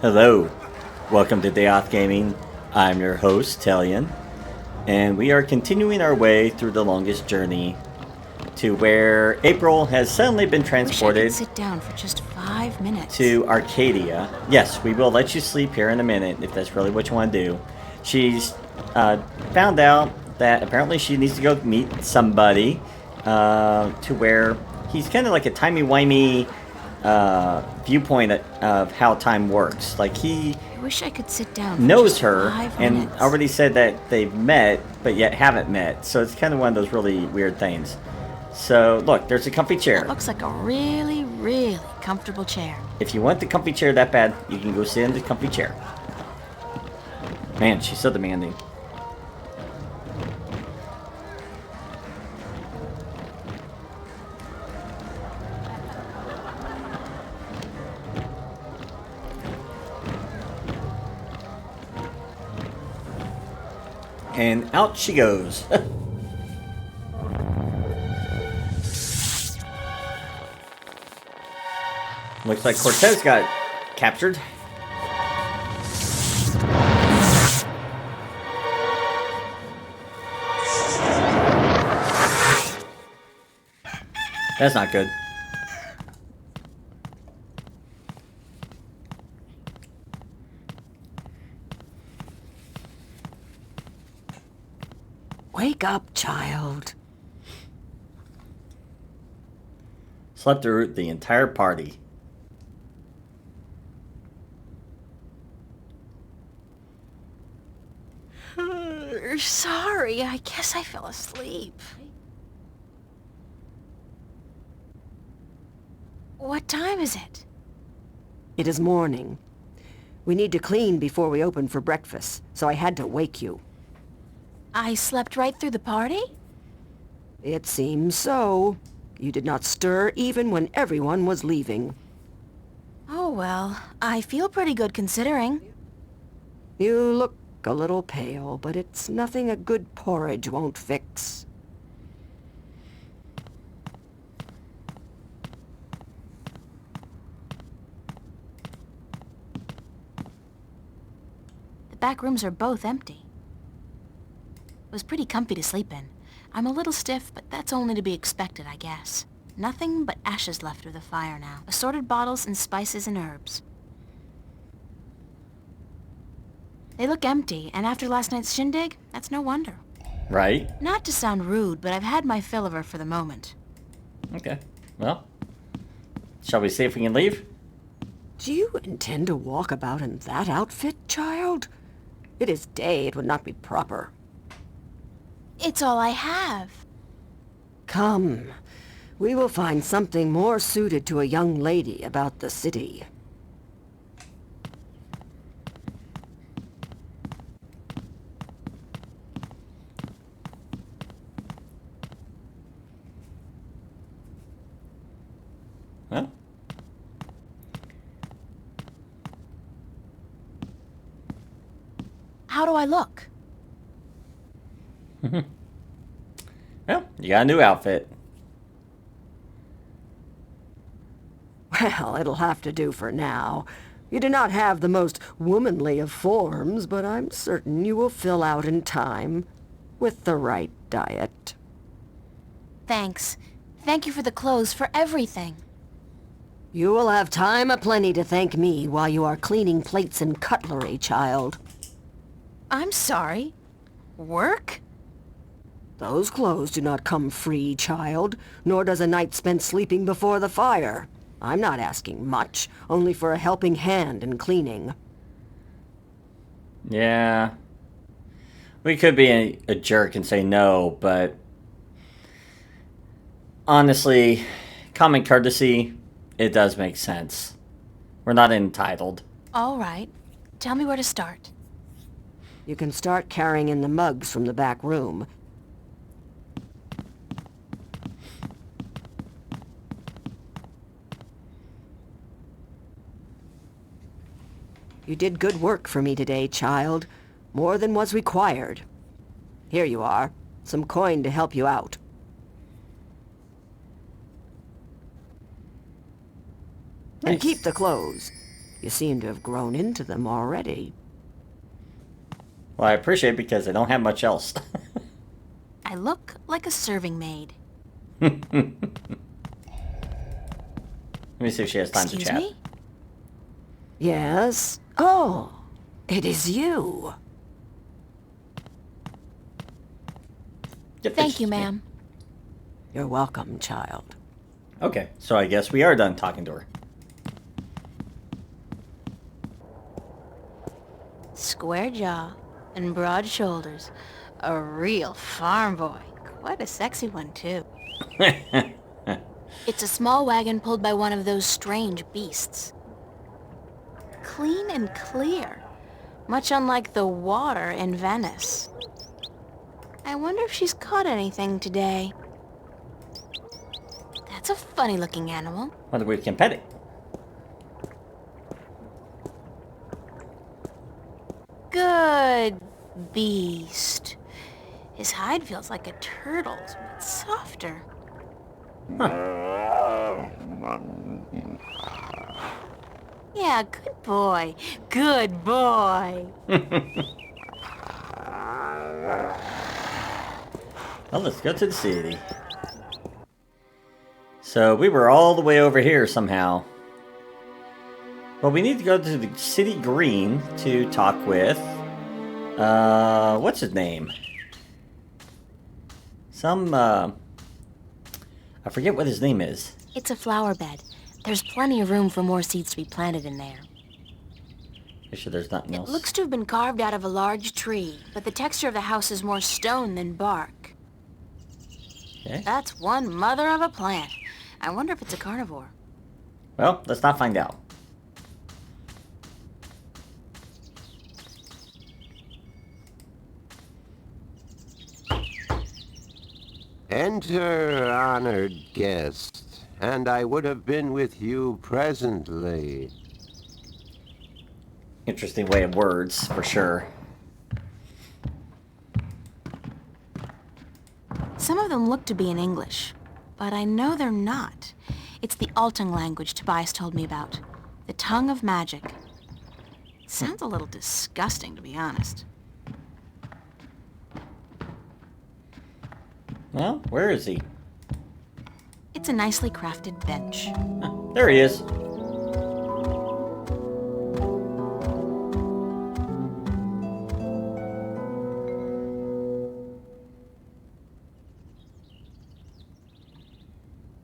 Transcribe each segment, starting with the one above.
Hello, welcome to Day Gaming. I'm your host, Talion, and we are continuing our way through the longest journey to where April has suddenly been transported. Wish I could sit down for just 5 minutes. To Arcadia. Yes, we will let you sleep here in a minute if that's really what you want to do. She's found out that apparently she needs to go meet somebody to where he's kind of like a timey-wimey viewpoint of how time works. Like he I wish I could sit down for knows just her 5 and minutes. already said that they've met, but yet haven't met. So it's kind of one of those really weird things. So look, there's a comfy chair. That looks like a really, really comfortable chair. If you want the comfy chair that bad, you can go sit in the comfy chair. Man, she's so demanding. And out she goes. Looks like Cortez got captured. That's not good. Wake up, child. Slept through the entire party. Sorry, I guess I fell asleep. What time is it? It is morning. We need to clean before we open for breakfast, so I had to wake you. I slept right through the party? It seems so. You did not stir even when everyone was leaving. Oh well, I feel pretty good considering. You look a little pale, but it's nothing a good porridge won't fix. The back rooms are both empty. It was pretty comfy to sleep in. I'm a little stiff, but that's only to be expected, I guess. Nothing but ashes left of the fire now. Assorted bottles and spices and herbs. They look empty, and after last night's shindig, that's no wonder. Right? Not to sound rude, but I've had my fill of her for the moment. Okay. Well, shall we see if we can leave? Do you intend to walk about in that outfit, child? It is day, it would not be proper. It's all I have. Come. We will find something more suited to a young lady about the city. Huh? How do I look? Well, you got a new outfit. Well, it'll have to do for now. You do not have the most womanly of forms, but I'm certain you will fill out in time, with the right diet. Thanks. Thank you for the clothes, for everything. You will have time aplenty to thank me while you are cleaning plates and cutlery, child. I'm sorry. Work? Those clothes do not come free, child, nor does a night spent sleeping before the fire. I'm not asking much, only for a helping hand in cleaning. Yeah. We could be a jerk and say no, but honestly, common courtesy, it does make sense. We're not entitled. All right. Tell me where to start. You can start carrying in the mugs from the back room. You did good work for me today, child. More than was required. Here you are. Some coin to help you out. And Nice. keep the clothes. You seem to have grown into them already. Well, I appreciate it because I don't have much else. I look like a serving maid. Let me see if she has time to Excuse chat. me? Yes? Oh, it is you. Yep, Thank it's you, me. ma'am. You're welcome, child. Okay, so I guess we are done talking to her. Square jaw and broad shoulders. A real farm boy. Quite a sexy one, too. It's a small wagon pulled by one of those strange beasts. Clean and clear, much unlike the water in Venice. I wonder if she's caught anything today. That's a funny-looking animal. Whether we can pet it. Good beast. His hide feels like a turtle's, but softer. Yeah, good boy. Good boy. Well, let's go to the city. So we were all the way over here somehow. Well, we need to go to the city green to talk with... what's his name? I forget what his name is. It's a flower bed. There's plenty of room for more seeds to be planted in there. You sure there's nothing It else? looks to have been carved out of a large tree, but the texture of the house is more stone than bark. Okay. That's one mother of a plant. I wonder if it's a carnivore. Well, let's not find out. Enter, honored guest, and I would have been with you presently. Interesting way of words, for sure. Some of them look to be in English, but I know they're not. It's the Altung language Tobias told me about. The tongue of magic. Sounds a little disgusting, to be honest. Well, where is he? It's a nicely crafted bench. There he is.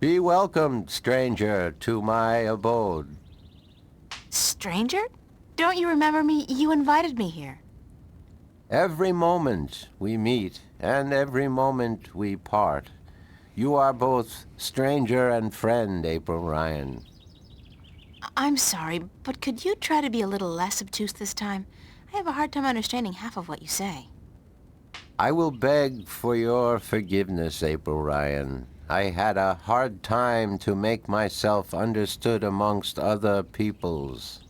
Be welcomed, stranger, to my abode. Stranger? Don't you remember me? You invited me here. Every moment we meet, and every moment we part. You are both stranger and friend, April Ryan. I'm sorry, but could you try to be a little less obtuse this time? I have a hard time understanding half of what you say. I will beg for your forgiveness, April Ryan. I had a hard time to make myself understood amongst other peoples.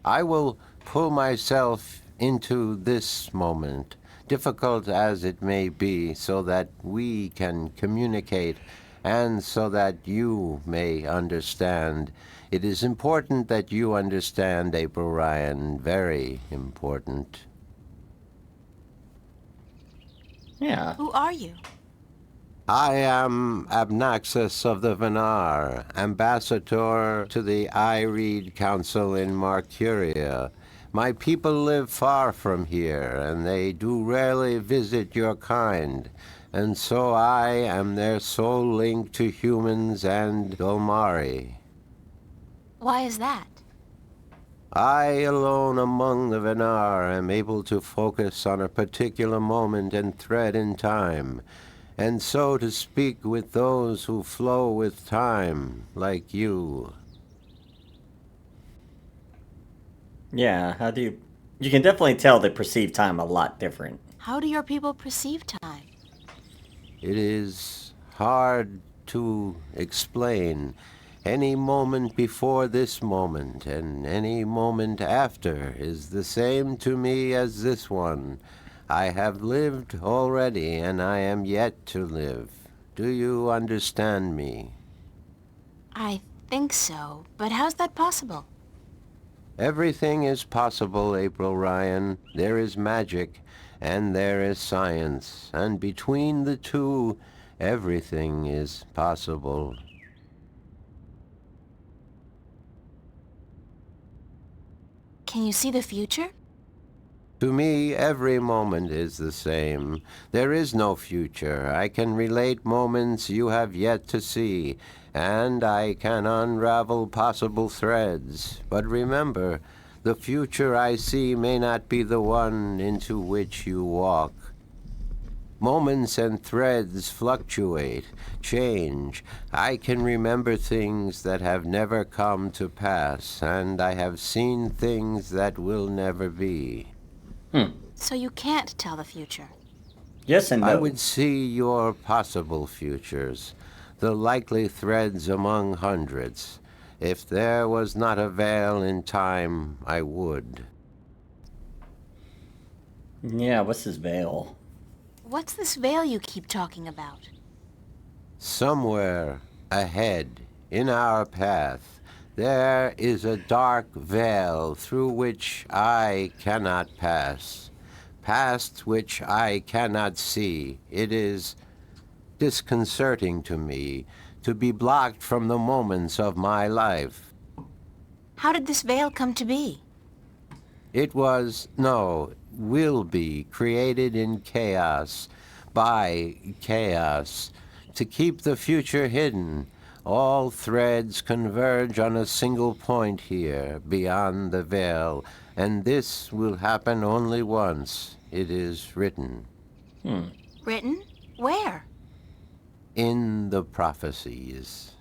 I will pull myself into this moment, difficult as it may be, so that we can communicate and so that you may understand. It is important that you understand, April Ryan, very important. Yeah. Who are you? I am Abnaxus of the Venar, ambassador to the Ireed Council in Marcuria. My people live far from here, and they do rarely visit your kind, and so I am their sole link to humans and Dolmari. Why is that? I alone among the Venar am able to focus on a particular moment and thread in time, and so to speak with those who flow with time, like you. Yeah, how do you... You can definitely tell they perceive time a lot different. How do your people perceive time? It is hard to explain. Any moment before this moment and any moment after is the same to me as this one. I have lived already, and I am yet to live. Do you understand me? I think so, but how's that possible? Everything is possible, April Ryan. There is magic, and there is science, and between the two, everything is possible. Can you see the future? To me, every moment is the same. There is no future. I can relate moments you have yet to see, and I can unravel possible threads. But remember, the future I see may not be the one into which you walk. Moments and threads fluctuate, change. I can remember things that have never come to pass, and I have seen things that will never be. So you can't tell the future. Yes and no. I would see your possible futures, the likely threads among hundreds. If there was not a veil in time, I would. Yeah, what's this veil? What's this veil you keep talking about? Somewhere ahead, in our path, there is a dark veil through which I cannot pass, past which I cannot see. It is disconcerting to me to be blocked from the moments of my life. How did this veil come to be? It was, no, will be created in chaos, by chaos, to keep the future hidden. All threads converge on a single point here, beyond the veil, and this will happen only once. It is written. Written? Where? In the prophecies.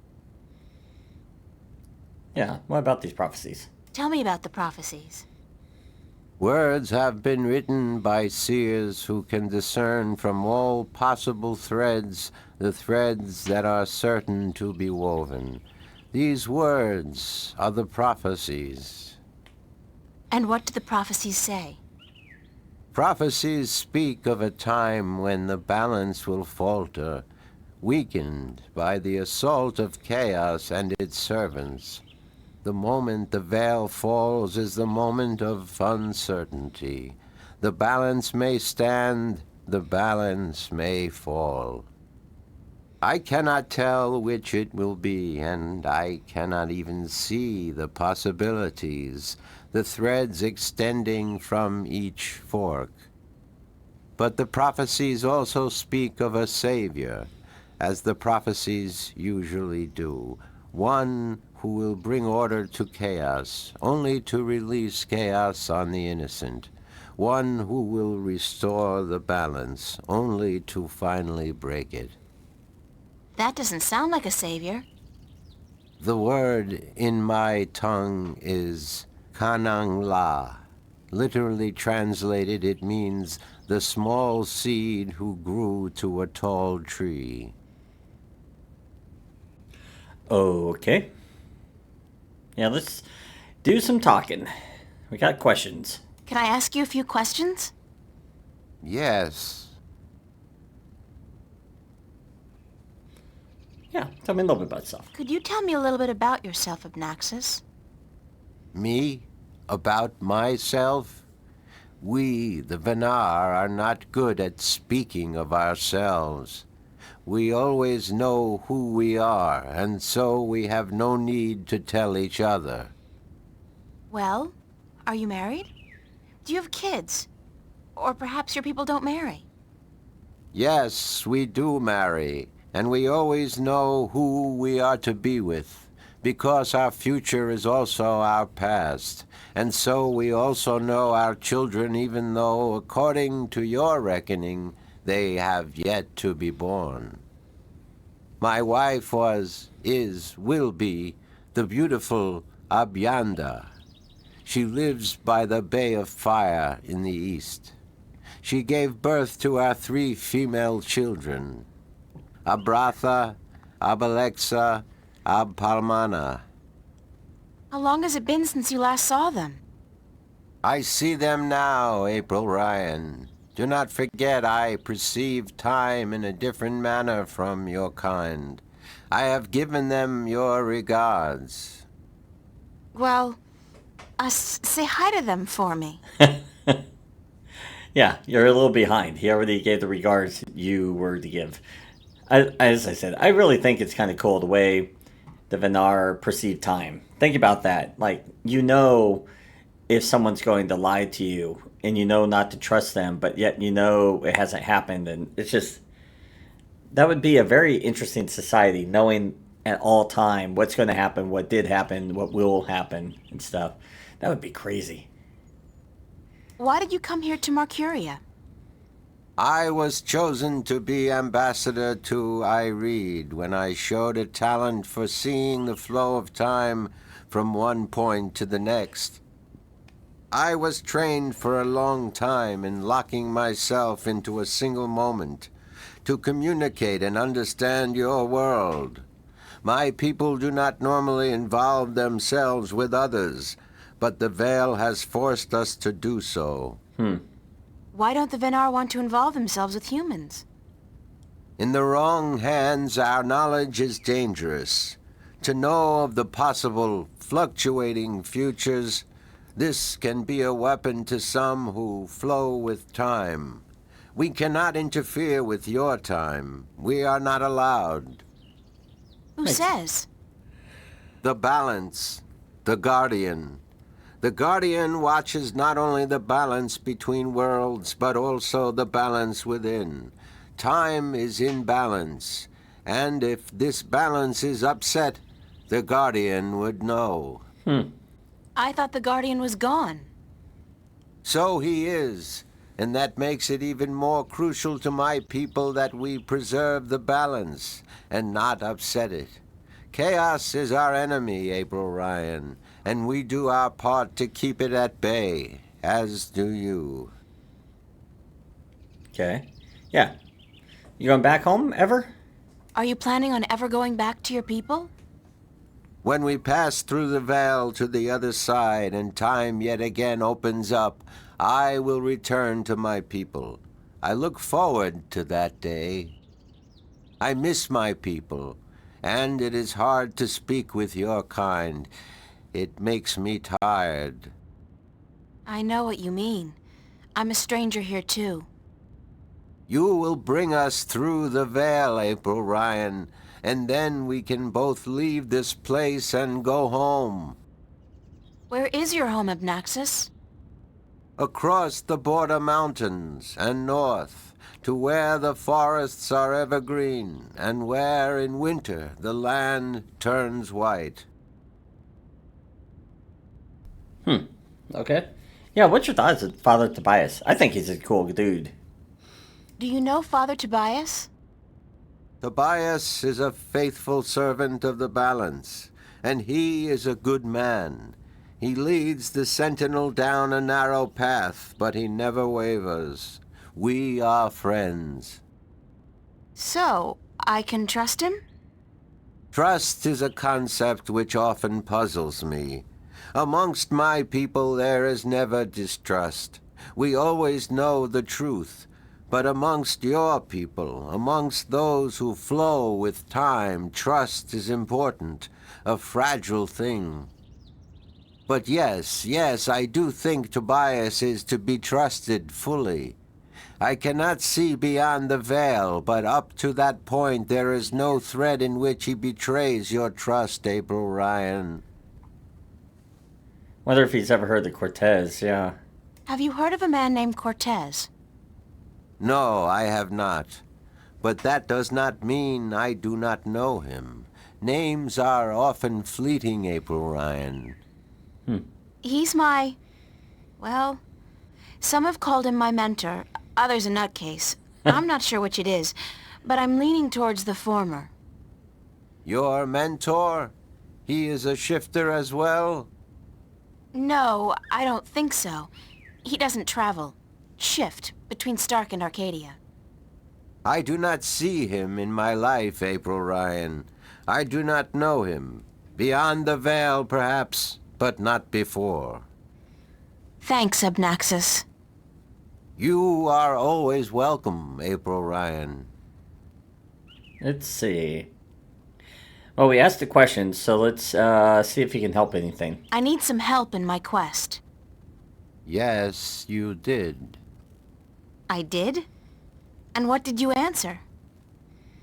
Yeah, what about these prophecies? Tell me about the prophecies. Words have been written by seers who can discern from all possible threads the threads that are certain to be woven. These words are the prophecies. And what do the prophecies say? Prophecies speak of a time when the balance will falter, weakened by the assault of chaos and its servants. The moment the veil falls is the moment of uncertainty. The balance may stand, the balance may fall. I cannot tell which it will be, and I cannot even see the possibilities, the threads extending from each fork. But the prophecies also speak of a Savior, as the prophecies usually do, one who will bring order to chaos, only to release chaos on the innocent, one who will restore the balance, only to finally break it. That doesn't sound like a savior. The word in my tongue is Kanang La. Literally translated, it means the small seed who grew to a tall tree. Okay. Yeah, let's do some talking. We got questions. Can I ask you a few questions? Yes. Yeah, tell me a little bit about stuff. Could you tell me a little bit about yourself, Abnaxis? Me? About myself? We, the Venar, are not good at speaking of ourselves. We always know who we are, and so we have no need to tell each other. Well, are you married? Do you have kids? Or perhaps your people don't marry? Yes, we do marry, and we always know who we are to be with, because our future is also our past, and so we also know our children even though, according to your reckoning, they have yet to be born. My wife will be, the beautiful Abyanda. She lives by the Bay of Fire in the east. She gave birth to our 3 female children, Abratha, Abalexa, Abpalmana. How long has it been since you last saw them? I see them now, April Ryan. Do not forget I perceive time in a different manner from your kind. I have given them your regards. Well, Say hi to them for me. Yeah, you're a little behind. He already gave the regards you were to give. As I said, I really think it's kind of cool the way the Vinar perceive time. Think about that. Like, you know if someone's going to lie to you, and you know not to trust them, but yet you know it hasn't happened, and it's just that would be a very interesting society, knowing at all time what's going to happen, what did happen, what will happen, and stuff. That would be crazy. Why did you come here to Marcuria? I was chosen to be ambassador to Ireed when I showed a talent for seeing the flow of time from one point to the next. I was trained for a long time in locking myself into a single moment to communicate and understand your world. My people do not normally involve themselves with others, but the veil has forced us to do so. Why don't the Vinar want to involve themselves with humans? In the wrong hands, our knowledge is dangerous. To know of the possible fluctuating futures, this can be a weapon to some who flow with time. We cannot interfere with your time. We are not allowed. Who says? The balance, the guardian. The guardian watches not only the balance between worlds, but also the balance within. Time is in balance, and if this balance is upset, the guardian would know. I thought the Guardian was gone. So he is, and that makes it even more crucial to my people that we preserve the balance and not upset it. Chaos is our enemy, April Ryan, and we do our part to keep it at bay, as do you. Okay. Yeah. You going back home ever? Are you planning on ever going back to your people? When we pass through the veil to the other side and time yet again opens up, I will return to my people. I look forward to that day. I miss my people, and it is hard to speak with your kind. It makes me tired. I know what you mean. I'm a stranger here too. You will bring us through the veil, April Ryan, and then we can both leave this place and go home. Where is your home, Abnaxis? Across the border mountains and north, to where the forests are evergreen, and where in winter the land turns white. Okay. Yeah, what's your thoughts of Father Tobias? I think he's a cool dude. Do you know Father Tobias? Tobias is a faithful servant of the balance, and he is a good man. He leads the sentinel down a narrow path, but he never wavers. We are friends. So, I can trust him? Trust is a concept which often puzzles me. Amongst my people there is never distrust. We always know the truth. But amongst your people, amongst those who flow with time, trust is important, a fragile thing. But yes, I do think Tobias is to be trusted fully. I cannot see beyond the veil, but up to that point there is no thread in which he betrays your trust, April Ryan. Wonder if he's ever heard of Cortez, yeah. Have you heard of a man named Cortez? No, I have not. But that does not mean I do not know him. Names are often fleeting, April Ryan. He's well, some have called him my mentor, others a nutcase. I'm not sure which it is, but I'm leaning towards the former. Your mentor? He is a shifter as well? No, I don't think so. He doesn't travel. Shift between Stark and Arcadia. I do not see him in my life, April Ryan. I do not know him. Beyond the veil, perhaps, but not before. Thanks, Abnaxis. You are always welcome, April Ryan. Let's see. Well, we asked the questions, so let's see if he can help anything. I need some help in my quest. Yes, you did. I did? And what did you answer?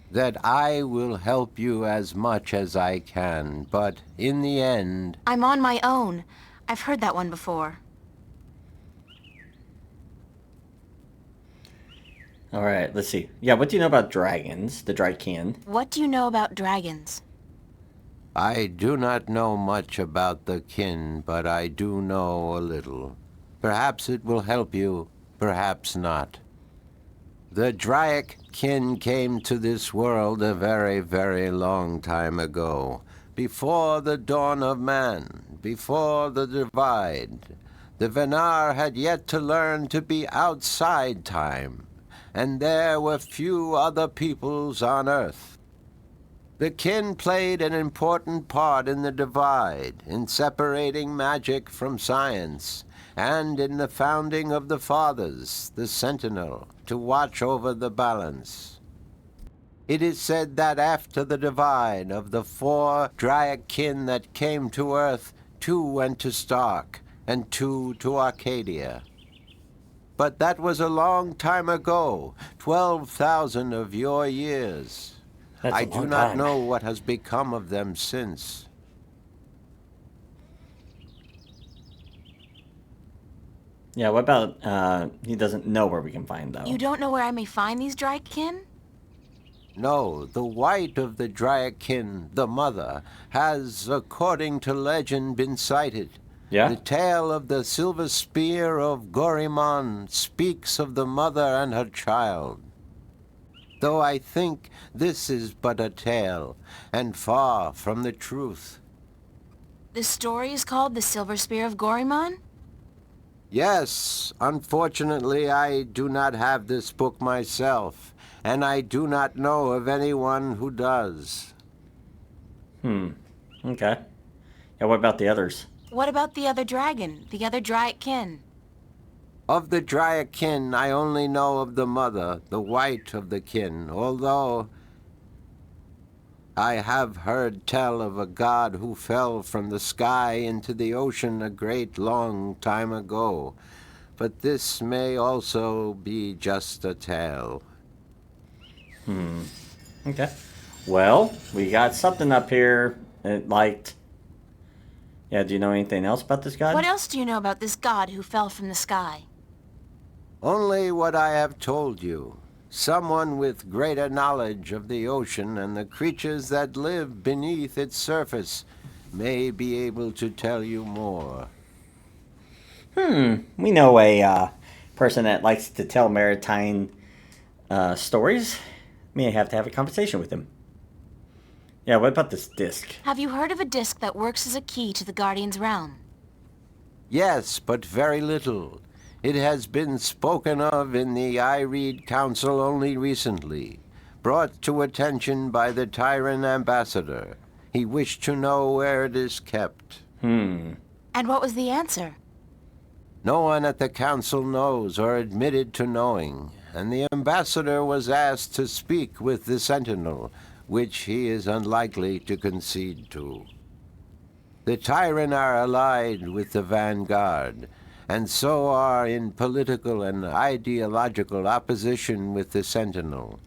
That I will help you as much as I can, but in the end, I'm on my own. I've heard that one before. All right, let's see. Yeah, what do you know about dragons, the Drykin? What do you know about dragons? I do not know much about the kin, but I do know a little. Perhaps it will help you, perhaps not. The Dryak kin came to this world a very, very long time ago, before the dawn of man, before the divide. The Venar had yet to learn to be outside time, and there were few other peoples on Earth. The kin played an important part in the divide, in separating magic from science, and in the founding of the Fathers, the Sentinel, to watch over the balance. It is said that after the divide of the 4 Dryak kin that came to Earth, 2 went to Stark, and 2 to Arcadia. But that was a long time ago, 12,000 of your years. That's I a do long not time. know what has become of them since. Yeah, what about, he doesn't know where we can find them. You don't know where I may find these Drykin? No, the white of the Dryakin, the mother, has, according to legend, been sighted. Yeah? The tale of the silver spear of Gorimon speaks of the mother and her child. Though I think this is but a tale, and far from the truth. The story is called The Silver Spear of Gorimon? Yes, unfortunately I do not have this book myself, and I do not know of anyone who does. Okay. Yeah, what about the others? What about the other dragon, the other Dryakin? Of the Dryakin, I only know of the mother, the white of the kin, although I have heard tell of a god who fell from the sky into the ocean a great long time ago. But this may also be just a tale. Okay. Well, we got something up here. It liked. Yeah, do you know anything else about this god? What else do you know about this god who fell from the sky? Only what I have told you. Someone with greater knowledge of the ocean and the creatures that live beneath its surface may be able to tell you more. We know a person that likes to tell maritime stories. May have to have a conversation with him. Yeah, what about this disc? Have you heard of a disc that works as a key to the Guardian's realm? Yes, but very little. It has been spoken of in the I-Read Council only recently, brought to attention by the Tyrant Ambassador. He wished to know where it is kept. And what was the answer? No one at the council knows or admitted to knowing, and the ambassador was asked to speak with the Sentinel, which he is unlikely to concede to. The Tyrant are allied with the Vanguard, and so are in political and ideological opposition with the Sentinel.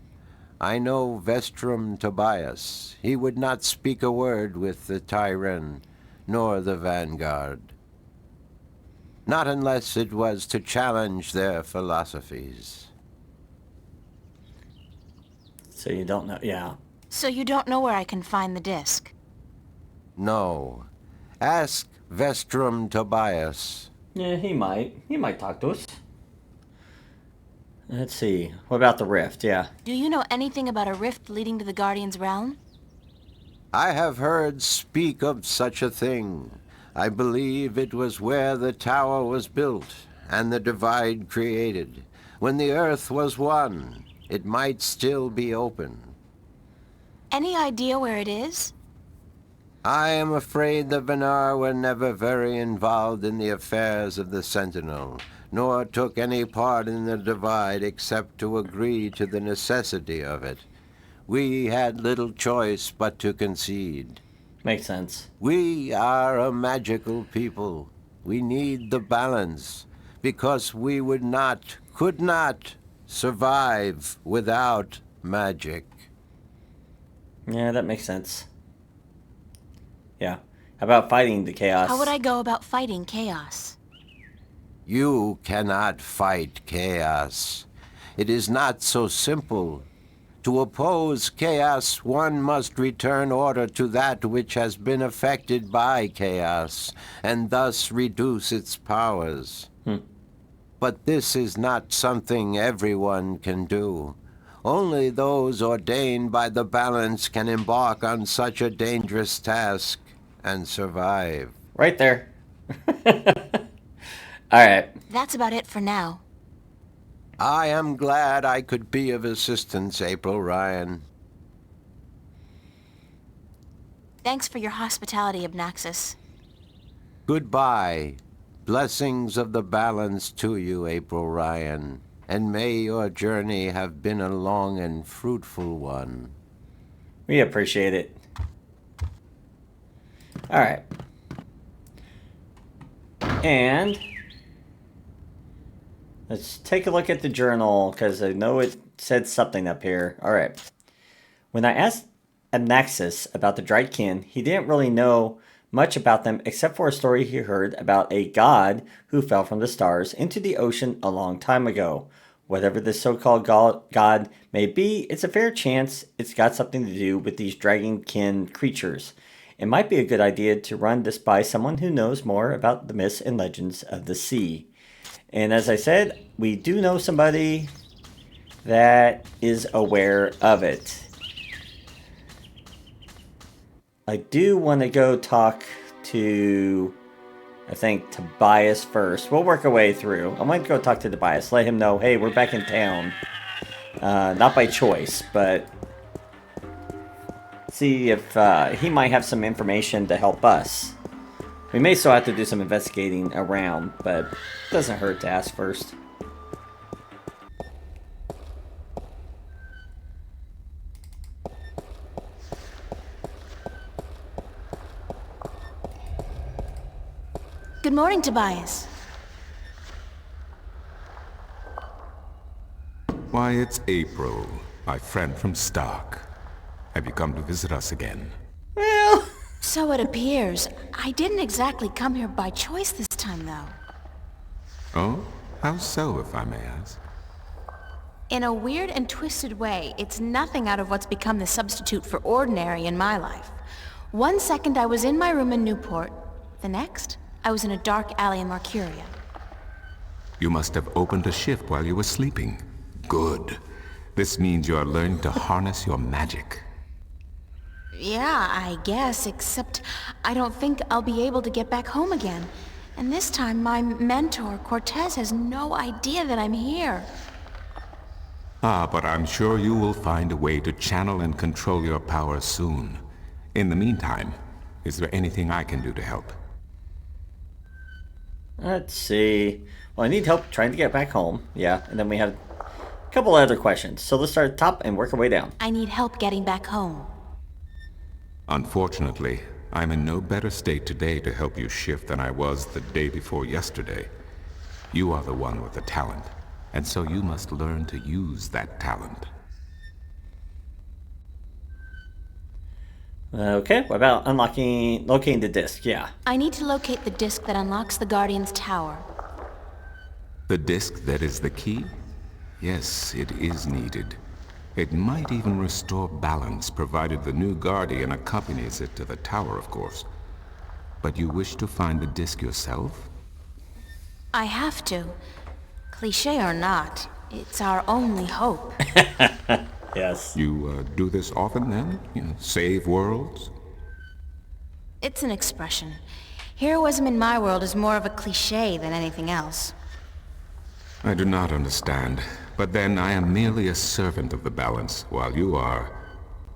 I know Vestrum Tobias. He would not speak a word with the Tyrant, nor the Vanguard. Not unless it was to challenge their philosophies. So you don't know. Yeah. So you don't know where I can find the disc? No. Ask Vestrum Tobias. Yeah, he might. He might talk to us. Let's see. What about the rift? Yeah. Do you know anything about a rift leading to the Guardian's realm? I have heard speak of such a thing. I believe it was where the tower was built and the divide created. When the earth was one, it might still be open. Any idea where it is? I am afraid the Venar were never very involved in the affairs of the Sentinel, nor took any part in the divide except to agree to the necessity of it. we had little choice but to concede. Makes sense. We are a magical people. We need the balance, because we could not survive without magic. Yeah, that makes sense. Yeah. How about fighting the chaos? How would I go about fighting chaos? You cannot fight chaos. It is not so simple. To oppose chaos, one must return order to that which has been affected by chaos, and thus reduce its powers. But this is not something everyone can do. Only those ordained by the balance can embark on such a dangerous task and survive. Right there. Alright. That's about it for now. I am glad I could be of assistance, April Ryan. Thanks for your hospitality, Obnaxis. Goodbye. Blessings of the balance to you, April Ryan. And may your journey have been a long and fruitful one. We appreciate it. Alright. And let's take a look at the journal, because I know it said something up here. Alright. When I asked Anaxis about the Drykin, he didn't really know much about them except for a story he heard about a god who fell from the stars into the ocean a long time ago. Whatever this so-called god may be, it's a fair chance it's got something to do with these dragonkin creatures. It might be a good idea to run this by someone who knows more about the myths and legends of the sea. And as I said, we do know somebody that is aware of it. I do want to go talk to, I think, Tobias first. We'll work our way through. I want to go talk to Tobias, let him know, hey, we're back in town. Not by choice, but see if he might have some information to help us. We may still have to do some investigating around, but it doesn't hurt to ask first. Good morning, Tobias. Why, it's April, my friend from Stark. Have you come to visit us again? Well, So it appears. I didn't exactly come here by choice this time, though. Oh? How so, if I may ask? In a weird and twisted way, it's nothing out of what's become the substitute for ordinary in my life. One second I was in my room in Newport. The next, I was in a dark alley in Marcuria. You must have opened a shift while you were sleeping. Good. This means you are learning to harness your magic. Yeah, I guess, except I don't think I'll be able to get back home again. And this time, my mentor, Cortez, has no idea that I'm here. Ah, but I'm sure you will find a way to channel and control your power soon. In the meantime, is there anything I can do to help? let's see. Well, I need help trying to get back home. Yeah, and then we have a couple other questions. So let's start at the top and work our way down. I need help getting back home. Unfortunately, I'm in no better state today to help you shift than I was the day before yesterday. You are the one with the talent, and so you must learn to use that talent. Okay, what about locating the disc? Yeah. I need to locate the disc that unlocks the Guardian's tower. The disc that is the key? Yes, it is needed. It might even restore balance, provided the new Guardian accompanies it to the tower, of course. But you wish to find the disc yourself? I have to. Cliché or not, it's our only hope. Yes. You do this often, then? Save worlds? It's an expression. Heroism in my world is more of a cliché than anything else. I do not understand. But then I am merely a servant of the balance, while you are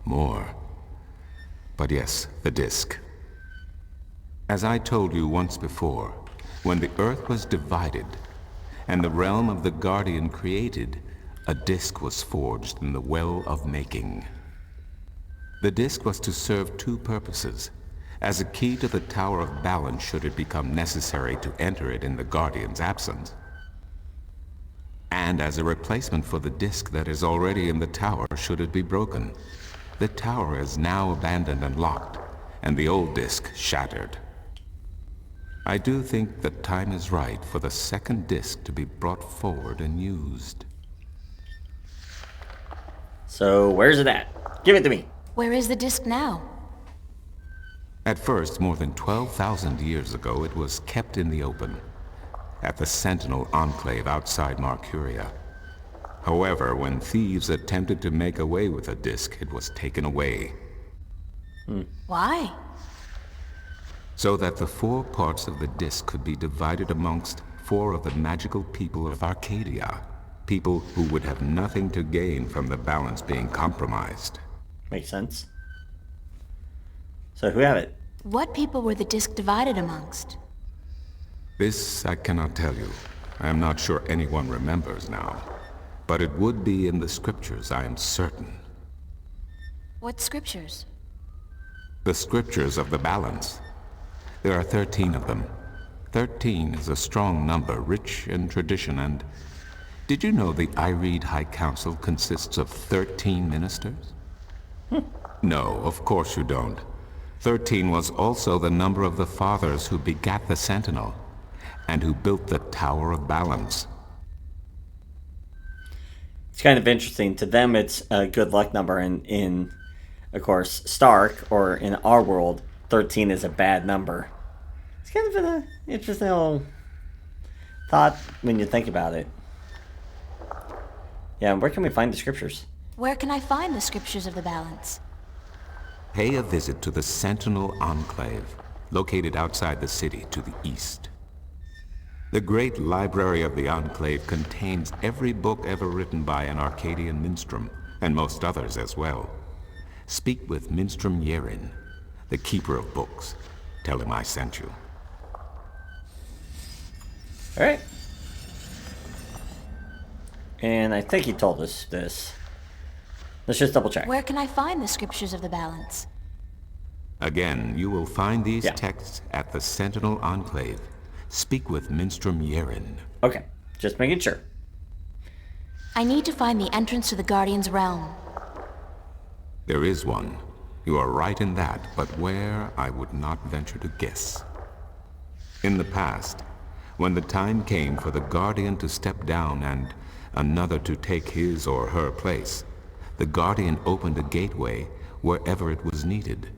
more. But yes, the disc. As I told you once before, when the Earth was divided, and the realm of the Guardian created, a disc was forged in the Well of Making. The disc was to serve two purposes: as a key to the Tower of Balance should it become necessary to enter it in the Guardian's absence, and as a replacement for the disc that is already in the tower should it be broken. The tower is now abandoned and locked, and the old disc shattered. I do think the time is right for the second disc to be brought forward and used. So, where's it at? Give it to me. Where is the disc now? At first, more than 12,000 years ago, it was kept in the open, at the Sentinel Enclave outside Marcuria. However, when thieves attempted to make away with the disc, it was taken away. Why? So that the 4 parts of the disc could be divided amongst 4 of the magical people of Arcadia. People who would have nothing to gain from the balance being compromised. Makes sense. So who have it? What people were the disc divided amongst? This I cannot tell you. I am not sure anyone remembers now. But it would be in the scriptures, I am certain. What scriptures? The scriptures of the balance. There are 13 of them. 13 is a strong number, rich in tradition, and... Did you know the Irede High Council consists of 13 ministers? No, of course you don't. 13 was also the number of the fathers who begat the Sentinel, and who built the Tower of Balance. It's kind of interesting. To them, it's a good luck number. In of course, Stark, or in our world, 13 is a bad number. It's kind of an interesting little thought when you think about it. Yeah, where can we find the scriptures? Where can I find the scriptures of the balance? Pay a visit to the Sentinel Enclave, located outside the city to the east. The great library of the Enclave contains every book ever written by an Arcadian minstrel, and most others as well. Speak with Minstrom Yerin, the keeper of books. Tell him I sent you. Alright. And I think he told us this. Let's just double check. Where can I find the scriptures of the balance? Again, you will find these Yeah. texts at the Sentinel Enclave. Speak with Minstrom Yerin. Okay, just making sure. I need to find the entrance to the Guardian's realm. There is one. You are right in that, but where, I would not venture to guess. In the past, when the time came for the Guardian to step down and another to take his or her place, the Guardian opened a gateway wherever it was needed.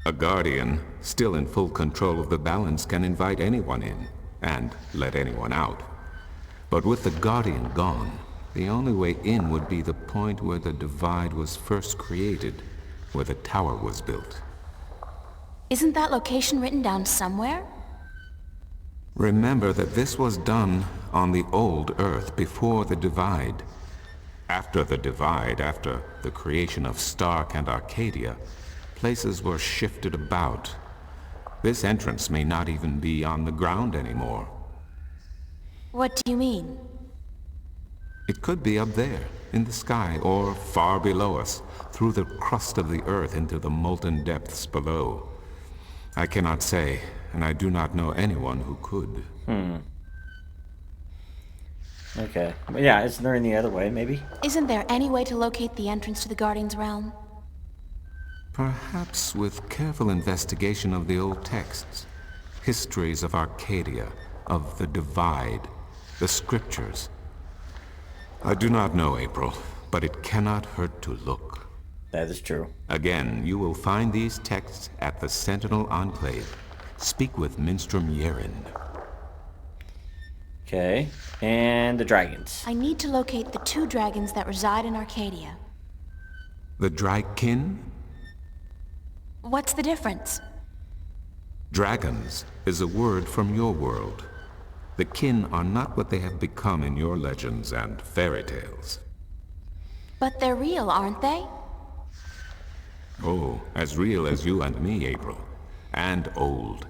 A Guardian, still in full control of the balance, can invite anyone in, and let anyone out. But with the Guardian gone, the only way in would be the point where the divide was first created, where the tower was built. Isn't that location written down somewhere? Remember that this was done on the old Earth before the divide. After the divide, after the creation of Stark and Arcadia, places were shifted about. This entrance may not even be on the ground anymore. What do you mean? It could be up there, in the sky, or far below us, through the crust of the earth into the molten depths below. I cannot say, and I do not know anyone who could. Okay. But yeah, isn't there any other way, maybe? Isn't there any way to locate the entrance to the Guardian's realm? Perhaps with careful investigation of the old texts, histories of Arcadia, of the Divide, the scriptures. I do not know, April, but it cannot hurt to look. That is true. Again, you will find these texts at the Sentinel Enclave. Speak with Minstrom Yerin. Okay. And the dragons. I need to locate the 2 dragons that reside in Arcadia. The Draken? What's the difference? Dragons is a word from your world. The kin are not what they have become in your legends and fairy tales. But they're real, aren't they? Oh, as real as you and me, April. And old.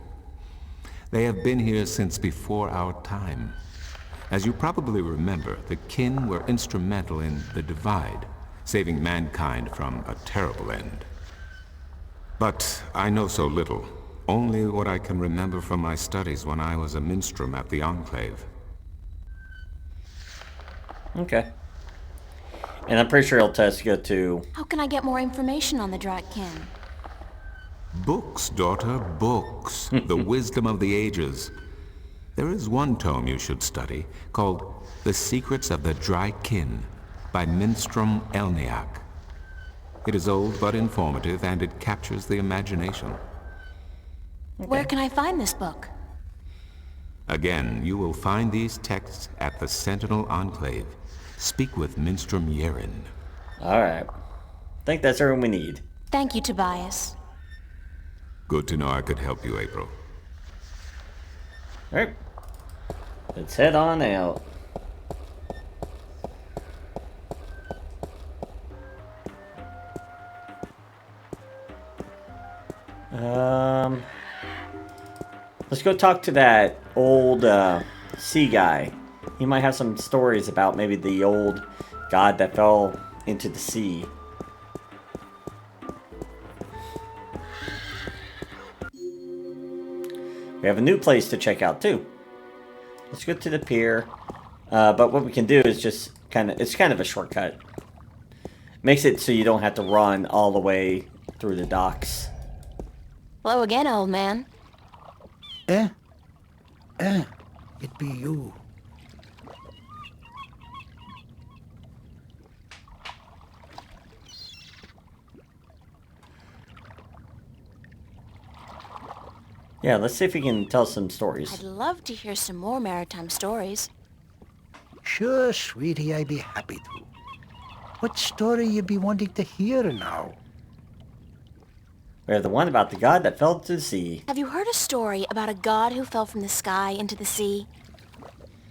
They have been here since before our time. As you probably remember, the kin were instrumental in the divide, saving mankind from a terrible end. But I know so little, only what I can remember from my studies when I was a minstrel at the Enclave. Okay. And I'm pretty sure he'll tell us to go to... How can I get more information on the Draken? Books, daughter, books. The wisdom of the ages. There is one tome you should study, called The Secrets of the Draken, by Minstrom Elniak. It is old but informative, and it captures the imagination. Where can I find this book? Again, you will find these texts at the Sentinel Enclave. Speak with Minstrom Yerin. Alright. I think that's everyone we need. Thank you, Tobias. Good to know I could help you, April. Alright. Let's head on out. Let's go talk to that old sea guy. He might have some stories about maybe the old god that fell into the sea. We have a new place to check out too. Let's go to the pier. But what we can do is just it's kind of a shortcut. Makes it so you don't have to run all the way through the docks. Hello again, old man. It be you. Yeah, let's see if we can tell some stories. I'd love to hear some more maritime stories. Sure, sweetie, I be happy to. What story you be wanting to hear now? We have the one about the god that fell to the sea. Have you heard a story about a god who fell from the sky into the sea?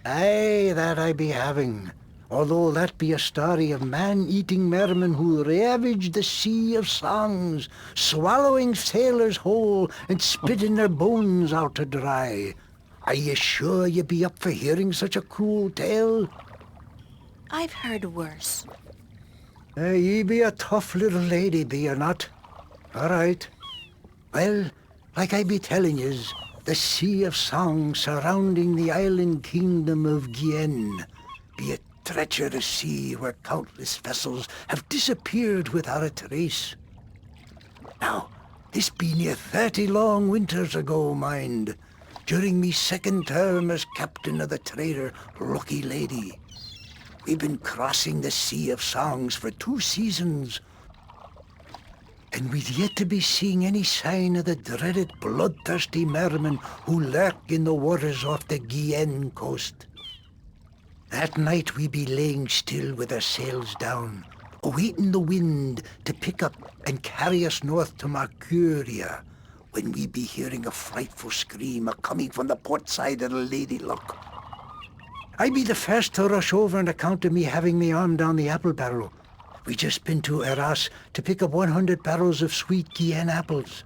Aye, that I be having. Although that be a story of man-eating mermen who ravaged the sea of songs, swallowing sailors whole and spitting their bones out to dry. Are you sure you be up for hearing such a cruel tale? I've heard worse. Ye be a tough little lady, be you not? All right. Well, like I be telling yous, the sea of song surrounding the island kingdom of Gien be a treacherous sea where countless vessels have disappeared without a trace. Now, this be near 30 long winters ago, mind, during me second term as captain of the trader Lucky Lady. We've been crossing the Sea of Songs for 2 seasons, and we'd yet to be seeing any sign of the dreaded bloodthirsty mermen who lurk in the waters off the Guyenne coast. That night we be laying still with our sails down, awaiting the wind to pick up and carry us north to Marcuria, when we be hearing a frightful scream a-coming from the port side of the Lady Luck. I be the first to rush over on account of me having me arm down the apple barrel. We just been to Arras to pick up 100 barrels of sweet Guyenne apples.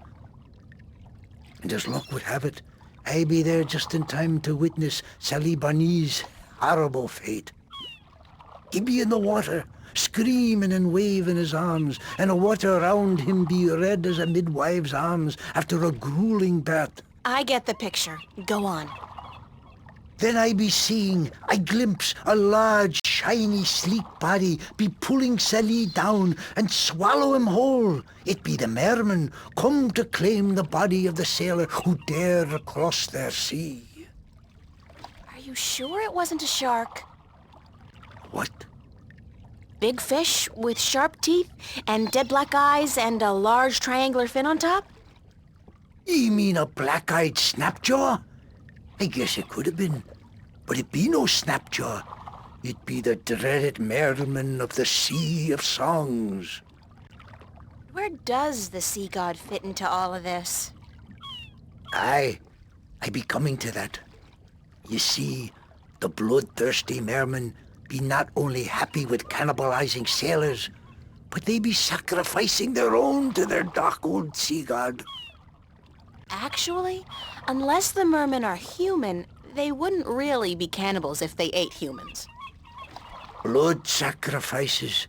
And as luck would have it, I be there just in time to witness Sally Barney's horrible fate. He be in the water, screaming and waving his arms, and the water around him be red as a midwife's arms after a grueling birth. I get the picture. Go on. Then I be seeing, I glimpse a large, shiny, sleek body be pulling Sally down and swallow him whole. It be the mermen come to claim the body of the sailor who dared cross their sea. Are you sure it wasn't a shark? What? Big fish with sharp teeth and dead black eyes and a large triangular fin on top? You mean a black-eyed snapjaw? I guess it could have been, but it be no snapjaw. It be the dreaded merman of the Sea of Songs. Where does the sea god fit into all of this? Aye, I be coming to that. You see, the bloodthirsty mermen be not only happy with cannibalizing sailors, but they be sacrificing their own to their dark old sea god. Actually, unless the mermen are human, they wouldn't really be cannibals if they ate humans. Blood sacrifices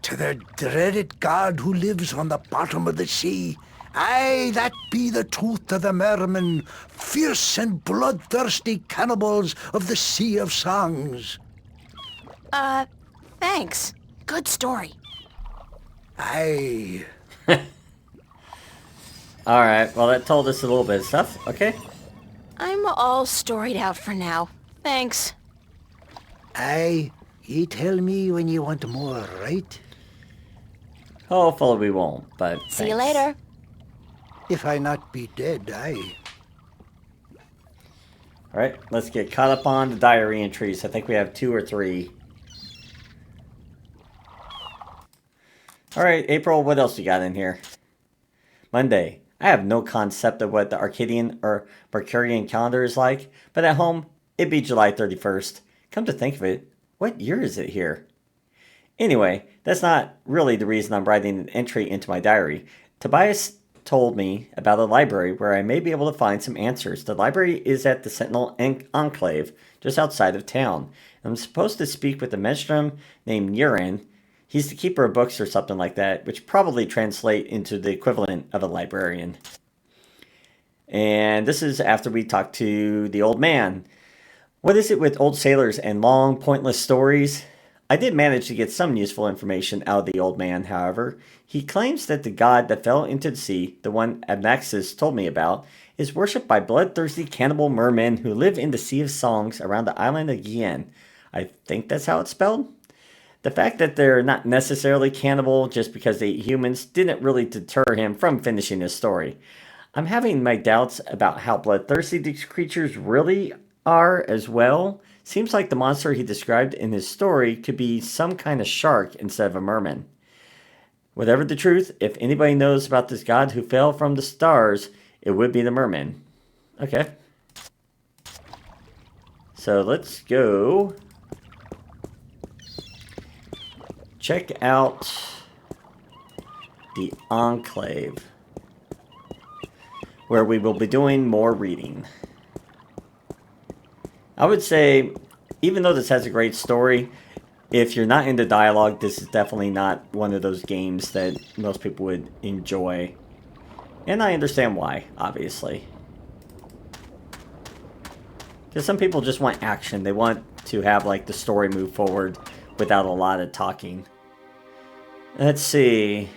to the dreaded god who lives on the bottom of the sea. Aye, that be the truth of the mermen, fierce and bloodthirsty cannibals of the Sea of Songs. Thanks. Good story. Aye. Alright, well that told us a little bit of stuff, okay? I'm all storied out for now. Thanks. Aye, ye tell me when ye want more, right? Hopefully we won't, but See you thanks. later. If I not be dead, aye. Alright, let's get caught up on the diary entries. I think we have 2 or 3. Alright, April, what else you got in here? Monday. I have no concept of what the Arcadian or Marcurian calendar is like, but at home, it'd be July 31st. Come to think of it, what year is it here? Anyway, that's not really the reason I'm writing an entry into my diary. Tobias told me about a library where I may be able to find some answers. The library is at the Sentinel Enclave, just outside of town. I'm supposed to speak with a Menstrom named Urin. He's the keeper of books or something like that, which probably translate into the equivalent of a librarian. And this is after we talked to the old man. What is it with old sailors and long, pointless stories? I did manage to get some useful information out of the old man, however. He claims that the god that fell into the sea, the one Abnaxis told me about, is worshipped by bloodthirsty cannibal mermen who live in the Sea of Songs around the island of Gien. I think that's how it's spelled. The fact that they're not necessarily cannibal just because they eat humans didn't really deter him from finishing his story. I'm having my doubts about how bloodthirsty these creatures really are as well. Seems like the monster he described in his story could be some kind of shark instead of a merman. Whatever the truth, if anybody knows about this god who fell from the stars, it would be the merman. Okay. So let's go check out the Enclave, where we will be doing more reading. I would say, even though this has a great story, if you're not into dialogue, this is definitely not one of those games that most people would enjoy. And I understand why, obviously. Because some people just want action. They want to have, like, the story move forward without a lot of talking. Let's see.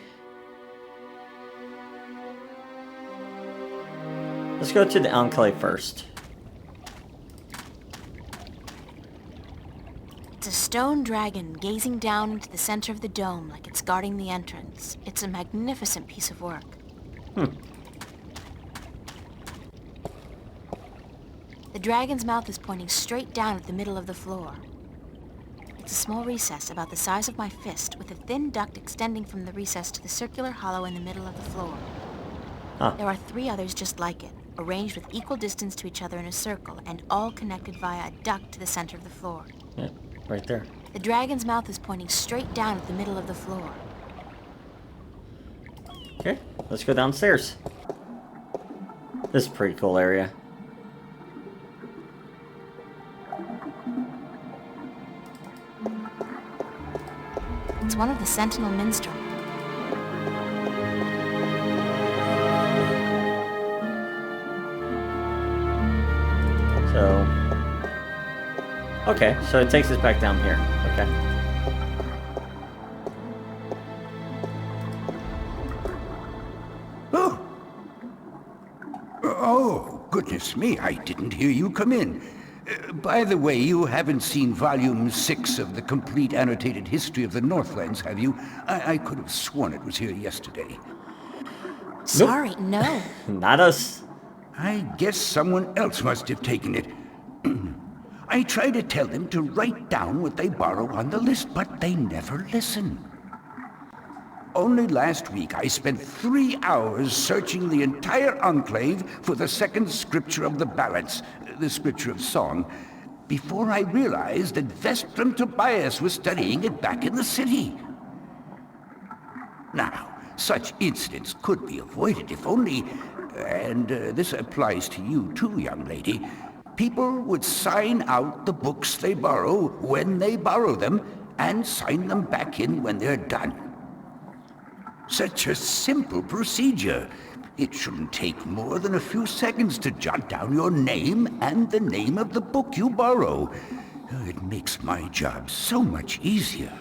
Let's go to the Enclave first. It's a stone dragon gazing down into the center of the dome like it's guarding the entrance. It's a magnificent piece of work. The dragon's mouth is pointing straight down at the middle of the floor. It's a small recess about the size of my fist with a thin duct extending from the recess to the circular hollow in the middle of the floor. There are 3 others just like it, arranged with equal distance to each other in a circle and all connected via a duct to the center of the floor. Yeah, right there. The dragon's mouth is pointing straight down at the middle of the floor. Okay, let's go downstairs. This is a pretty cool area. It's one of the Sentinel Minstrel. So, okay, so it takes us back down here. Okay. Oh, goodness me, I didn't hear you come in. By the way, you haven't seen Volume 6 of the Complete Annotated History of the Northlands, have you? I could have sworn it was here yesterday. Sorry, no. Not us. I guess someone else must have taken it. I try to tell them to write down what they borrow on the list, but they never listen. Only last week I spent 3 hours searching the entire Enclave for the second scripture of the ballads, the scripture of song, before I realized that Vestrum Tobias was studying it back in the city. Now, such incidents could be avoided if only, and this applies to you too, young lady, people would sign out the books they borrow when they borrow them, and sign them back in when they're done. Such a simple procedure. It shouldn't take more than a few seconds to jot down your name and the name of the book you borrow. It makes my job so much easier.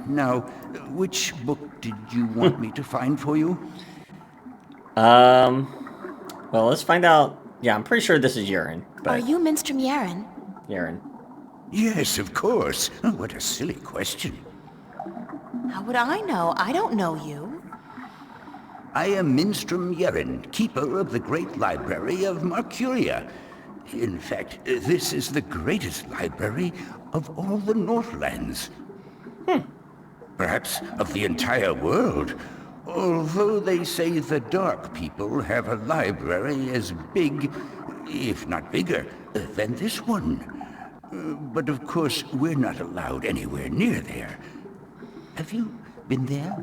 Now, which book did you want me to find for you? Well, let's find out. Yeah, I'm pretty sure this is urine. Are But you Minstrom Yaren? urine. Yes, of course. What a silly question. How would I know? I don't know you. I am Minstrom Yeren, keeper of the great library of Marcuria. In fact, this is the greatest library of all the Northlands. Perhaps of the entire world. Although they say the Dark People have a library as big, if not bigger, than this one. But of course, we're not allowed anywhere near there. Have you been there?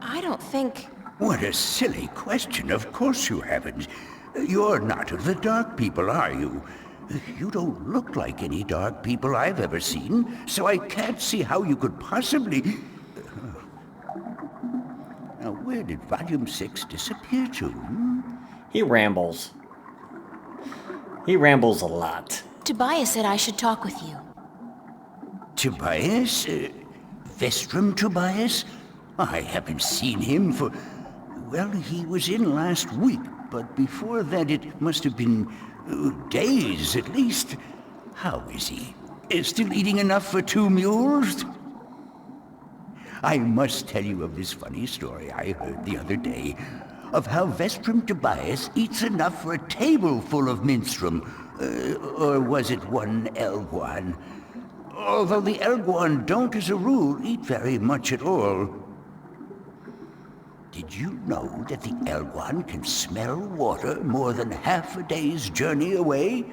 I don't think... What a silly question. Of course you haven't. You're not of the Dark People, are you? You don't look like any Dark People I've ever seen, so I can't see how you could possibly... Now, where did Volume 6 disappear to? He rambles. He rambles a lot. Tobias said I should talk with you. Tobias? Vestrum Tobias? I haven't seen him for... Well, he was in last week, but before that it must have been days at least. How is he? Still eating enough for 2 mules? I must tell you of this funny story I heard the other day, of how Vestrum Tobias eats enough for a table full of minstrum. Or was it one Elguan? Although the Elguan don't as a rule eat very much at all. Did you know that the Elguan can smell water more than half a day's journey away?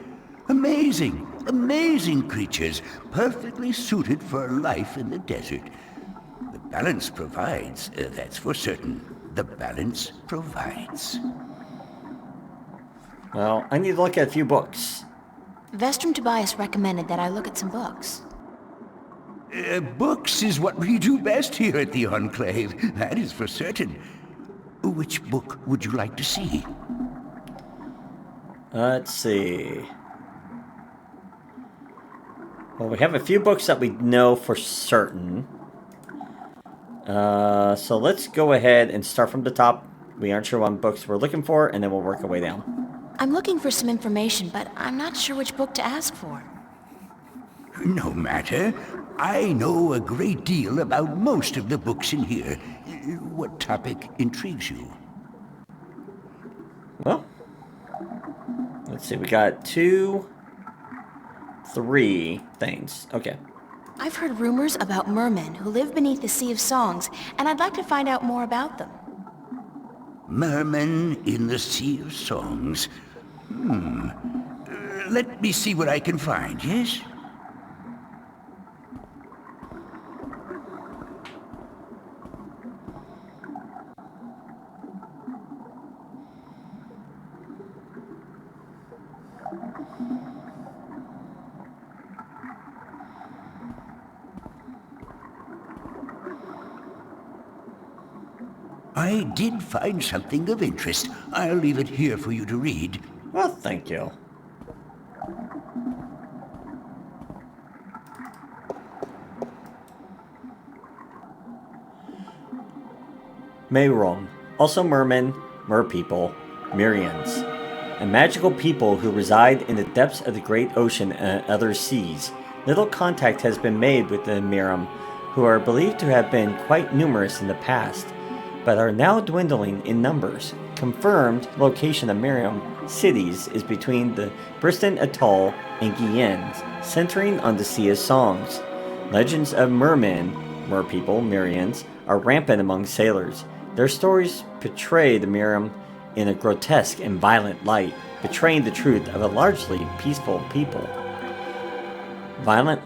Amazing, amazing creatures, perfectly suited for life in the desert. The balance provides, that's for certain. The balance provides. Well, I need to look at a few books. Vestrum Tobias recommended that I look at some books. Books is what we do best here at the Enclave, that is for certain. Which book would you like to see? Let's see. Well, we have a few books that we know for certain. So let's go ahead and start from the top. We aren't sure what books we're looking for, and then we'll work our way down. I'm looking for some information, but I'm not sure which book to ask for. No matter. I know a great deal about most of the books in here. What topic intrigues you? Well, let's see. We got 2, 3 things. Okay. I've heard rumors about mermen who live beneath the Sea of Songs, and I'd like to find out more about them. Mermen in the Sea of Songs. Let me see what I can find, yes? I did find something of interest. I'll leave it here for you to read. Well, thank you. Mayron, also mermen, merpeople, Myrians, and magical people who reside in the depths of the great ocean and other seas. Little contact has been made with the Miram, who are believed to have been quite numerous in the past, but are now dwindling in numbers. Confirmed location of Miriam cities is between the Briston Atoll and Guiennes, centering on the Sea of Songs. Legends of mermen, merpeople, Myrians, are rampant among sailors. Their stories portray the Miriam in a grotesque and violent light, betraying the truth of a largely peaceful people. Violent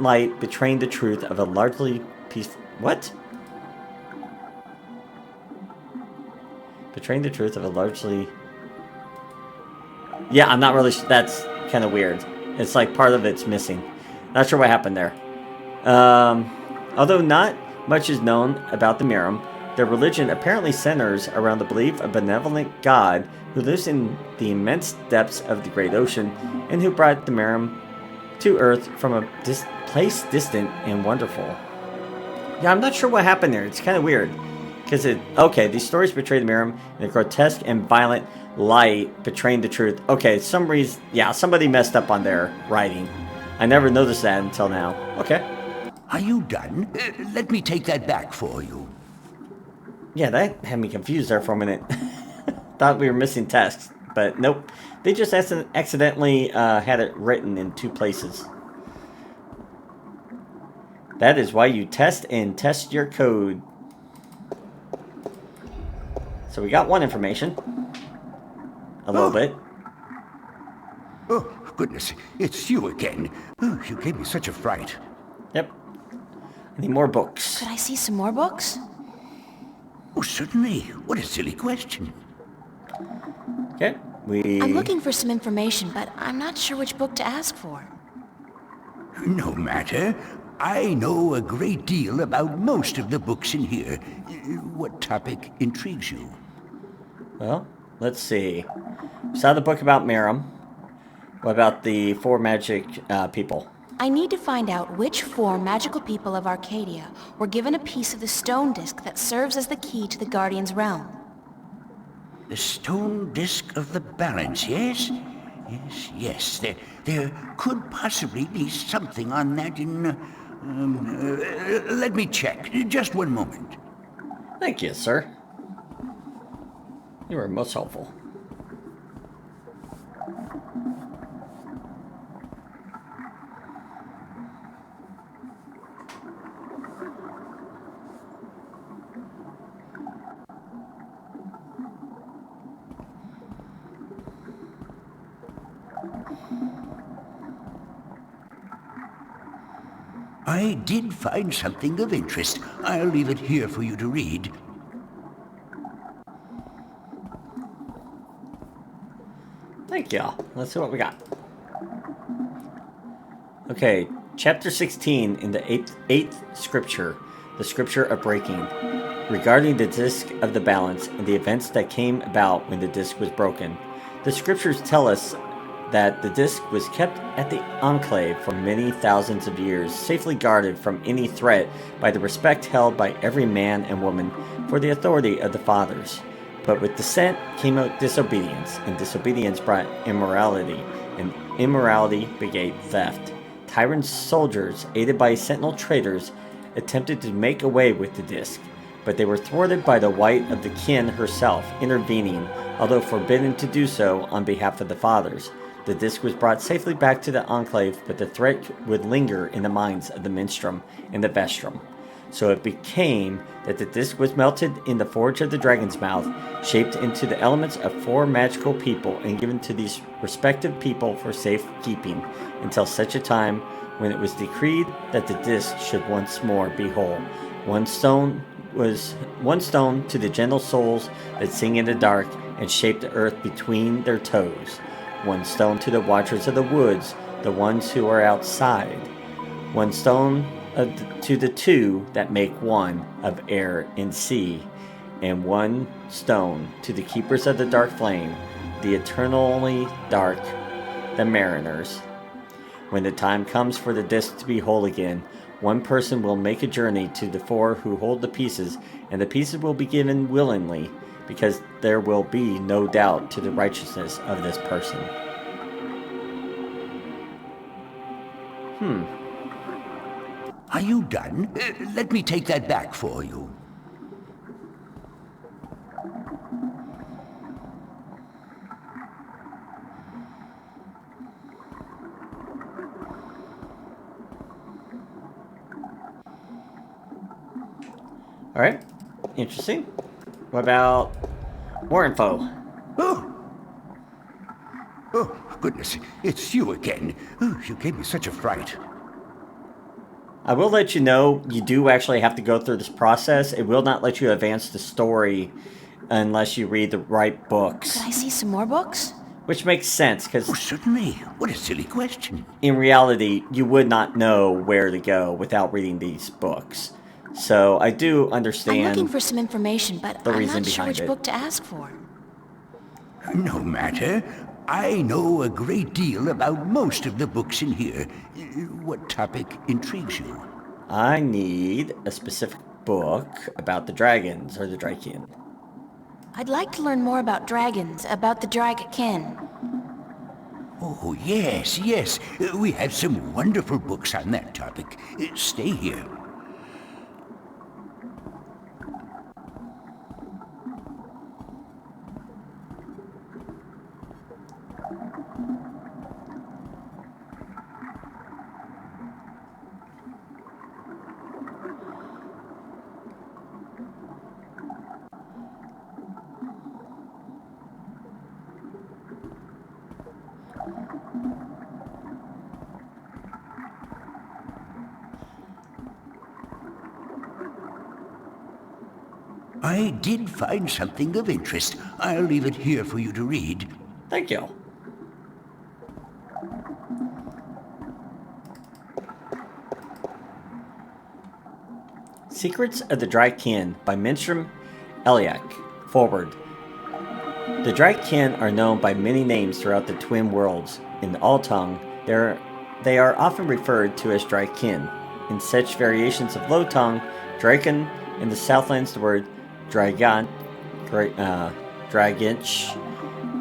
light betraying the truth of a largely peaceful... What? Betraying the truth of a largely... Yeah, I'm not really... That's kind of weird. It's like part of it's missing. Not sure what happened there. Although not much is known about the Miram, their religion apparently centers around the belief of a benevolent God who lives in the immense depths of the great ocean and who brought the Miram to Earth from a place distant and wonderful. Yeah, I'm not sure what happened there. It's kind of weird. Because these stories portray the Miram in a grotesque and violent light, betraying the truth. Okay, somebody messed up on their writing. I never noticed that until now. Okay. Are you done? Let me take that back for you. Yeah, that had me confused there for a minute. Thought we were missing text, but nope. They just accidentally had it written in 2 places. That is why you test your code. So we got one information. A little bit. Oh, goodness, it's you again. Oh, you gave me such a fright. Yep. I need more books. Could I see some more books? Oh, certainly. What a silly question. Okay, I'm looking for some information, but I'm not sure which book to ask for. No matter. I know a great deal about most of the books in here. What topic intrigues you? Well, let's see. Saw the book about Miram. What about the 4 magic people? I need to find out which 4 magical people of Arcadia were given a piece of the stone disc that serves as the key to the Guardian's realm. The stone disc of the balance, yes? Yes. There could possibly be something on that in... let me check. Just one moment. Thank you, sir. You were most helpful. I did find something of interest. I'll leave it here for you to read. Thank you. Let's see what we got. Okay, chapter 16 in the 8th scripture, the scripture of breaking, regarding the disc of the balance and the events that came about when the disc was broken. The scriptures tell us that the disc was kept at the Enclave for many thousands of years, safely guarded from any threat by the respect held by every man and woman for the authority of the fathers. But with dissent came out disobedience, and disobedience brought immorality, and immorality begat theft. Tyrant soldiers, aided by sentinel traitors, attempted to make away with the disc, but they were thwarted by the Wight of the Kin herself, intervening, although forbidden to do so on behalf of the fathers. The disc was brought safely back to the Enclave, but the threat would linger in the minds of the Minstrum and the Vestrum. So it became that the disc was melted in the forge of the Dragon's Mouth, shaped into the elements of 4 magical people, and given to these respective people for safekeeping, until such a time when it was decreed that the disc should once more be whole. One stone to the gentle souls that sing in the dark and shape the earth between their toes. One stone to the watchers of the woods, the ones who are outside. One stone to the 2 that make one of air and sea. And one stone to the keepers of the dark flame, the eternally dark, the mariners. When the time comes for the disc to be whole again, one person will make a journey to the 4 who hold the pieces, and the pieces will be given willingly, because there will be no doubt to the righteousness of this person. Are you done? Let me take that back for you. Alright, interesting. What about more info? Oh, goodness, it's you again. Oh, you gave me such a fright. I will let you know, you do actually have to go through this process. It will not let you advance the story unless you read the right books. Could I see some more books? Which makes sense, Oh, because certainly. What a silly question. in reality, you would not know where to go without reading these books. So I do I'm understand. looking for some information, but the I'm reason not sure behind which it. book to ask for. No matter. I know a great deal about most of the books in here. What topic intrigues you? I need a specific book about the dragons or the Draken. I'd like to learn more about dragons, about the Dragakin. Oh, yes, yes. We have some wonderful books on that topic. Stay here. I did find something of interest. I'll leave it here for you to read. Thank you. Secrets of the Draken by Minstrom Eliak. Forward. The Draken are known by many names throughout the Twin Worlds. In All Tongue, they are often referred to as Draken. In such variations of Low Tongue, Draken, in the Southlands the word Draganch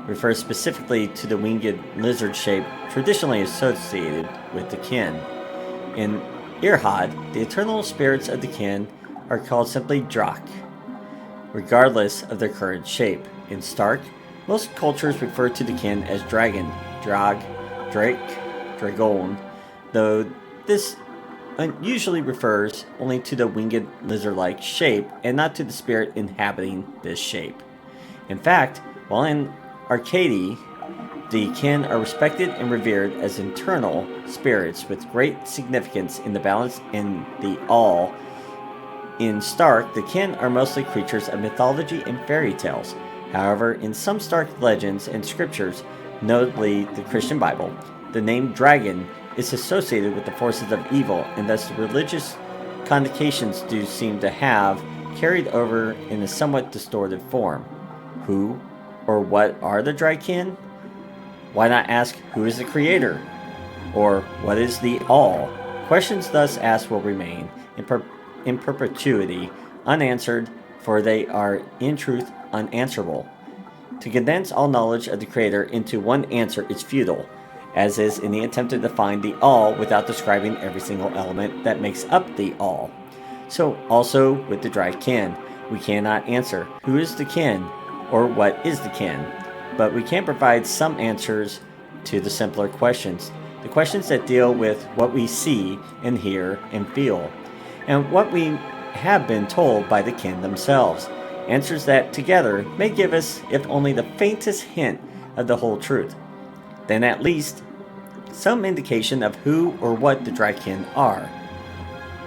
refers specifically to the winged lizard shape traditionally associated with the kin. In Irhad, the eternal spirits of the kin are called simply Drak, regardless of their current shape. In Stark, most cultures refer to the kin as dragon, drag, drake, dragon, though this usually refers only to the winged lizard-like shape and not to the spirit inhabiting this shape. In fact, while in Arcady, the kin are respected and revered as internal spirits with great significance in the balance and the all. In Stark, the kin are mostly creatures of mythology and fairy tales. However, in some Stark legends and scriptures, notably the Christian Bible, the name dragon is associated with the forces of evil, and thus the religious connotations do seem to have carried over in a somewhat distorted form. Who or what are the Draken? Why not ask who is the creator? Or what is the all? Questions thus asked will remain in perpetuity unanswered, for they are in truth unanswerable. To condense all knowledge of the creator into one answer is futile, as is any attempt to define the all without describing every single element that makes up the all. So also with the Draken, we cannot answer who is the kin or what is the kin, but we can provide some answers to the simpler questions, the questions that deal with what we see and hear and feel, and what we have been told by the kin themselves, answers that together may give us, if only the faintest hint of the whole truth, then at least some indication of who or what the Draken are.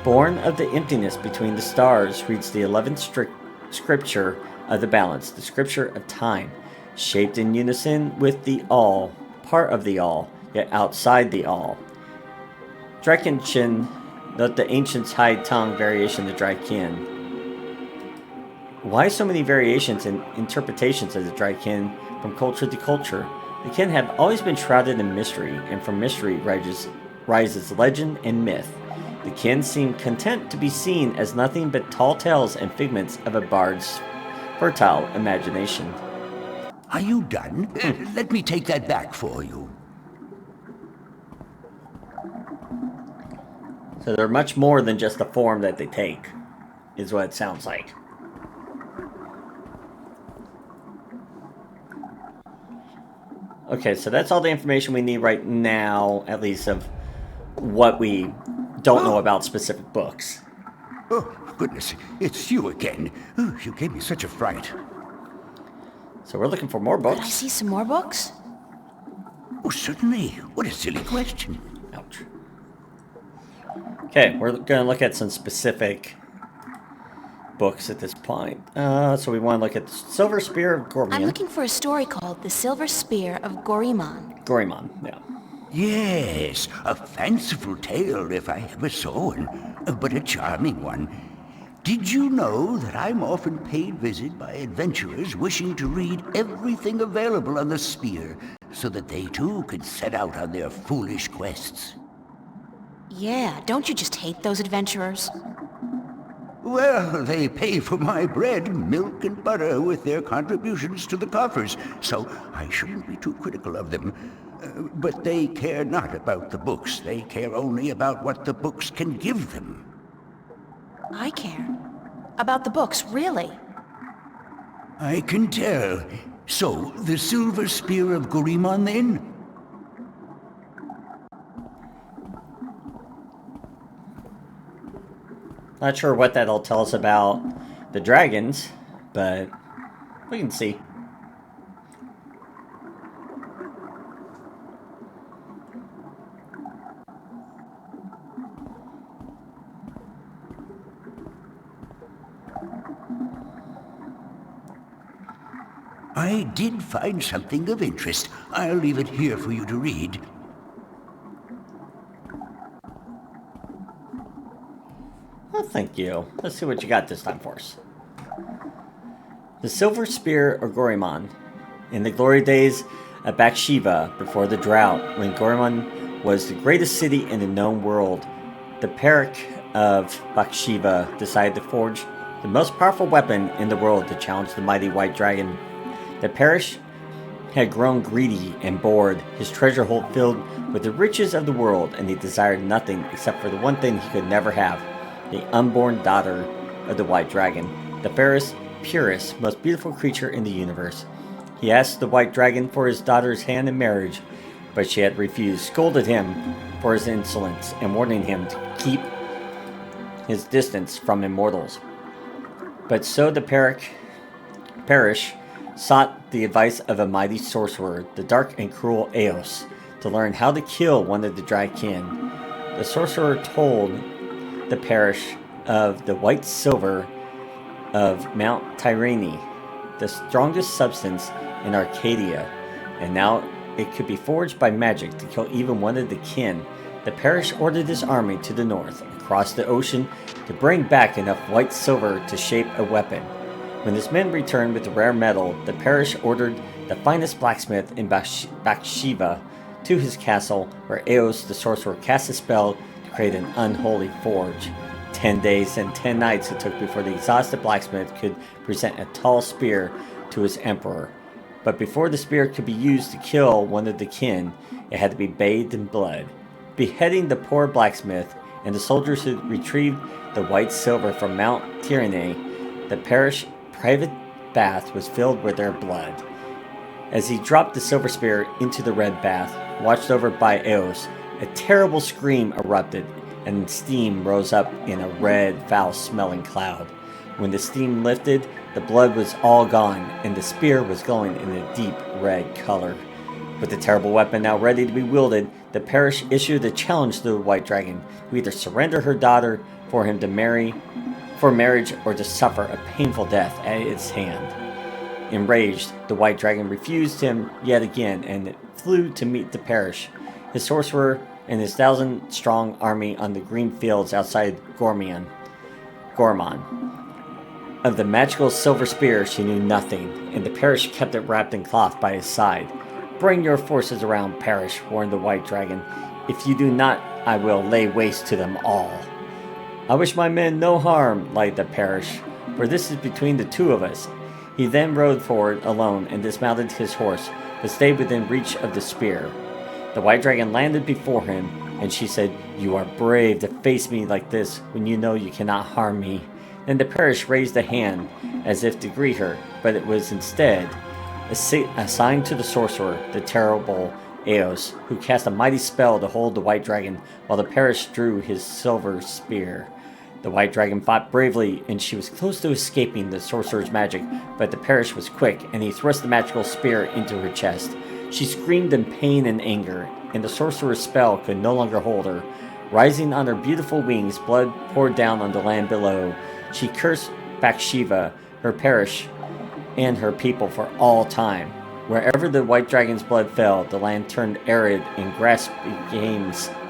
Born of the emptiness between the stars reads the 11th scripture of the balance, the scripture of time, shaped in unison with the all, part of the all, yet outside the all. Drakenchin, note the ancients' high tongue variation of the Draken. Why so many variations and interpretations of the Draken from culture to culture? The kin have always been shrouded in mystery, and from mystery rises legend and myth. The kin seem content to be seen as nothing but tall tales and figments of a bard's fertile imagination. Are you done? Let me take that back for you. So they're much more than just the form that they take, is what it sounds like. Okay, so that's all the information we need right now, at least of what we don't know about specific books. Oh, goodness, it's you again. Oh, you gave me such a fright. So we're looking for more Could I books. see some more books? Oh, certainly. What a silly question. Ouch. Okay, we're going to look at some specific books at this point. So we want to look at the Silver Spear of Gormian. I'm looking for a story called The Silver Spear of Gorimon. Gorimon, yeah. Yes, a fanciful tale if I ever saw one, but a charming one. Did you know that I'm often paid visit by adventurers wishing to read everything available on the spear so that they too can set out on their foolish quests? Yeah, don't you just hate those adventurers? Well, they pay for my bread, milk, and butter with their contributions to the coffers, so I shouldn't be too critical of them. But they care not about the books. They care only about what the books can give them. I care. About the books, really. I can tell. So, the Silver Spear of Gorimon, then? Not sure what that'll tell us about the dragons, but we can see. I did find something of interest. I'll leave it here for you to read. Well, thank you. Let's see what you got this time for us. The Silver Spear of Gorimon. In the glory days of Bathsheba, before the drought, when Gorimon was the greatest city in the known world, the Peric of Bathsheba decided to forge the most powerful weapon in the world to challenge the mighty white dragon. The Perish had grown greedy and bored, his treasure hold filled with the riches of the world, and he desired nothing except for the one thing he could never have, the unborn daughter of the white dragon, the fairest, purest, most beautiful creature in the universe. He asked the white dragon for his daughter's hand in marriage, but she had refused, scolded him for his insolence, and warning him to keep his distance from immortals. But so the Perish sought the advice of a mighty sorcerer, the dark and cruel Eos, to learn how to kill one of the Draken. The sorcerer told the Perish of the white silver of Mount Tyrene, the strongest substance in Arcadia, and now it could be forged by magic to kill even one of the kin. The Perish ordered his army to the north, across the ocean, to bring back enough white silver to shape a weapon. When his men returned with the rare metal, the Perish ordered the finest blacksmith in Bathsheba to his castle, where Eos the sorcerer cast a spell to create an unholy forge. 10 days and 10 nights it took before the exhausted blacksmith could present a tall spear to his emperor. But before the spear could be used to kill one of the kin, it had to be bathed in blood. Beheading the poor blacksmith and the soldiers who retrieved the white silver from Mount Tyrene, the Perish private bath was filled with their blood. As he dropped the silver spear into the red bath, watched over by Eos, a terrible scream erupted, and steam rose up in a red, foul-smelling cloud. When the steam lifted, the blood was all gone, and the spear was glowing in a deep red color. With the terrible weapon now ready to be wielded, the Perish issued a challenge to the white dragon to either surrender her daughter for him to marriage or to suffer a painful death at its hand. Enraged, the white dragon refused him yet again and flew to meet the Perish, his sorcerer, and his 1,000-strong army on the green fields outside Gorimon. Of the magical silver spear she knew nothing, and the Perish kept it wrapped in cloth by his side. "Bring your forces around, Perish," warned the white dragon. "If you do not, I will lay waste to them all." "I wish my men no harm," lied the Perish, "for this is between the two of us." He then rode forward alone and dismounted his horse, but stayed within reach of the spear. The white dragon landed before him, and she said, "You are brave to face me like this when you know you cannot harm me." Then the Perish raised a hand as if to greet her, but it was instead a sign to the sorcerer, the terrible Eos, who cast a mighty spell to hold the white dragon while the Perish drew his silver spear. The white dragon fought bravely, and she was close to escaping the sorcerer's magic, but the Perish was quick, and he thrust the magical spear into her chest. She screamed in pain and anger, and the sorcerer's spell could no longer hold her. Rising on her beautiful wings, blood poured down on the land below. She cursed Bathsheba, her parish, and her people for all time. Wherever the white dragon's blood fell, the land turned arid and grass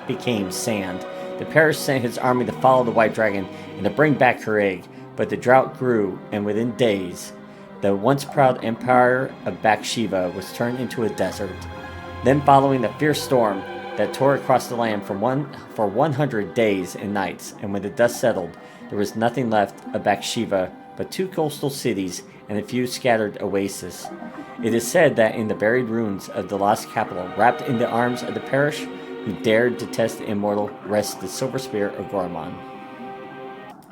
became sand. The parish sent his army to follow the white dragon and to bring back her egg, but the drought grew, and within days, the once proud empire of Bathsheba was turned into a desert. Then, following a fierce storm that tore across the land for 100 days and nights, and when the dust settled, there was nothing left of Bathsheba but 2 coastal cities and a few scattered oases. It is said that in the buried ruins of the lost capital, wrapped in the arms of the parish who dared to test the immortal, rests the silver spear of Gorman.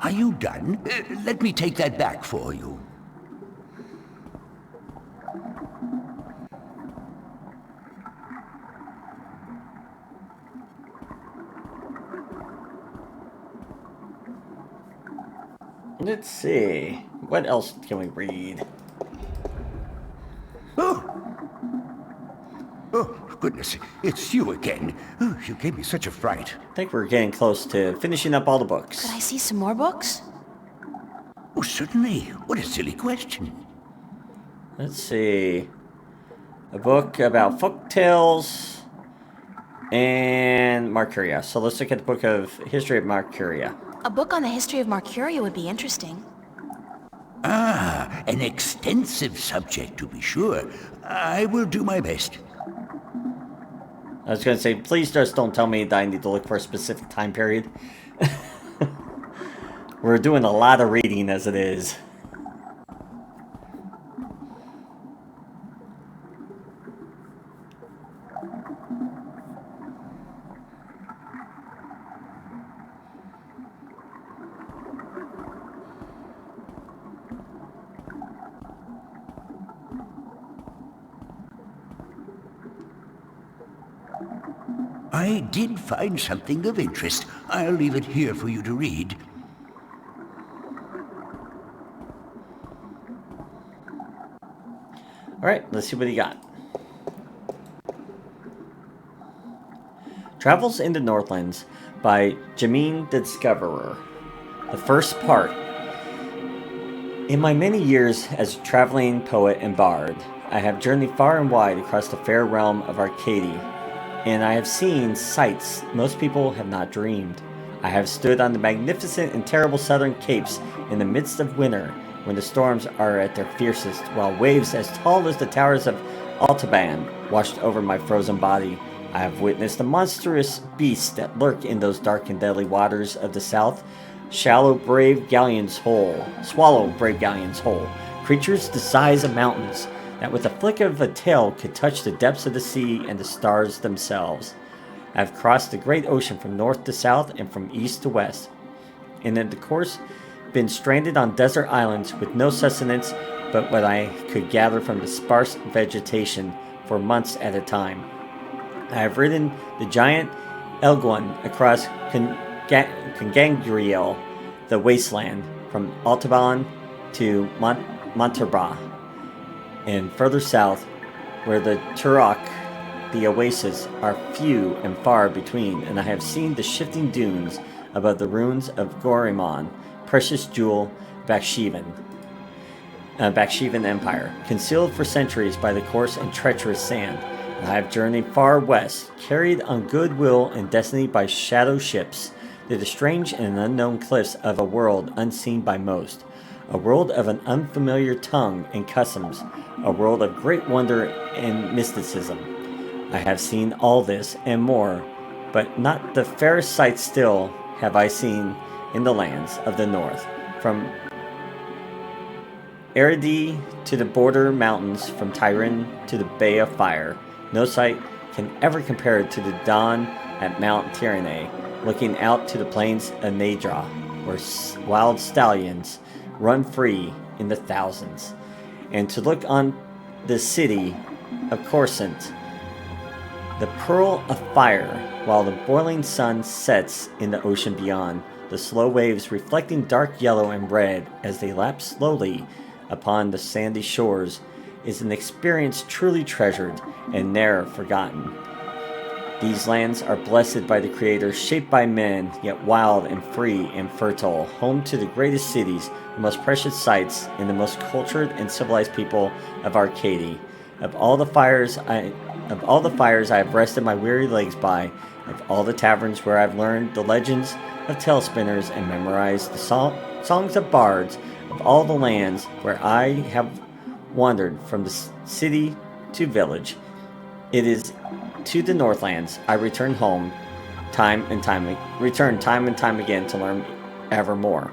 Are you done? Let me take that back for you. Let's see. What else can we read? Oh, goodness, it's you again. Oh, you gave me such a fright. I think we're getting close to finishing up all the books. Could I see some more books? Oh, certainly. What a silly question. Let's see. A book about folktales and Marcuria. So let's look at the book of history of Marcuria. A book on the history of Marcuria would be interesting. Ah, an extensive subject, to be sure. I will do my best. I was going to say, please just don't tell me that I need to look for a specific time period. We're doing a lot of reading as it is. I did find something of interest. I'll leave it here for you to read. Alright, let's see what he got. Travels in the Northlands by Jameen the Discoverer. The first part. In my many years as a traveling poet and bard, I have journeyed far and wide across the fair realm of Arcadia, and I have seen sights most people have not dreamed. I have stood on the magnificent and terrible southern capes in the midst of winter, when the storms are at their fiercest, while waves as tall as the towers of Altaban washed over my frozen body. I have witnessed the monstrous beasts that lurk in those dark and deadly waters of the south, swallow brave galleons whole, creatures the size of mountains, that with a flick of a tail could touch the depths of the sea and the stars themselves. I have crossed the great ocean from north to south and from east to west, and in the course been stranded on desert islands with no sustenance but what I could gather from the sparse vegetation for months at a time. I have ridden the giant Elguan across Kangangriel, the wasteland, from Altaban to Monterbra, and further south, where the Turok, the oases, are few and far between, and I have seen the shifting dunes above the ruins of Gorimon, precious jewel Bathshevan Empire, concealed for centuries by the coarse and treacherous sand. And I have journeyed far west, carried on goodwill and destiny by shadow ships, to the strange and unknown cliffs of a world unseen by most, a world of an unfamiliar tongue and customs, a world of great wonder and mysticism. I have seen all this and more, but not the fairest sights still have I seen in the lands of the north, from Eridi to the border mountains, from Tyran to the Bay of Fire. No sight can ever compare to the dawn at Mount Tyranny, looking out to the plains of Nadra, where wild stallions run free in the thousands, and to look on the city of Coruscant, the pearl of fire, while the boiling sun sets in the ocean beyond, the slow waves reflecting dark yellow and red as they lap slowly upon the sandy shores, is an experience truly treasured and ne'er forgotten. These lands are blessed by the Creator, shaped by men, yet wild and free and fertile, home to the greatest cities, the most precious sights, and the most cultured and civilized people of Arcadia. Of all the fires I have rested my weary legs by, of all the taverns where I've learned the legends of tale spinners and memorized the songs of bards, of all the lands where I have wandered from the city to village, it is to the Northlands I return time and time again to learn ever more.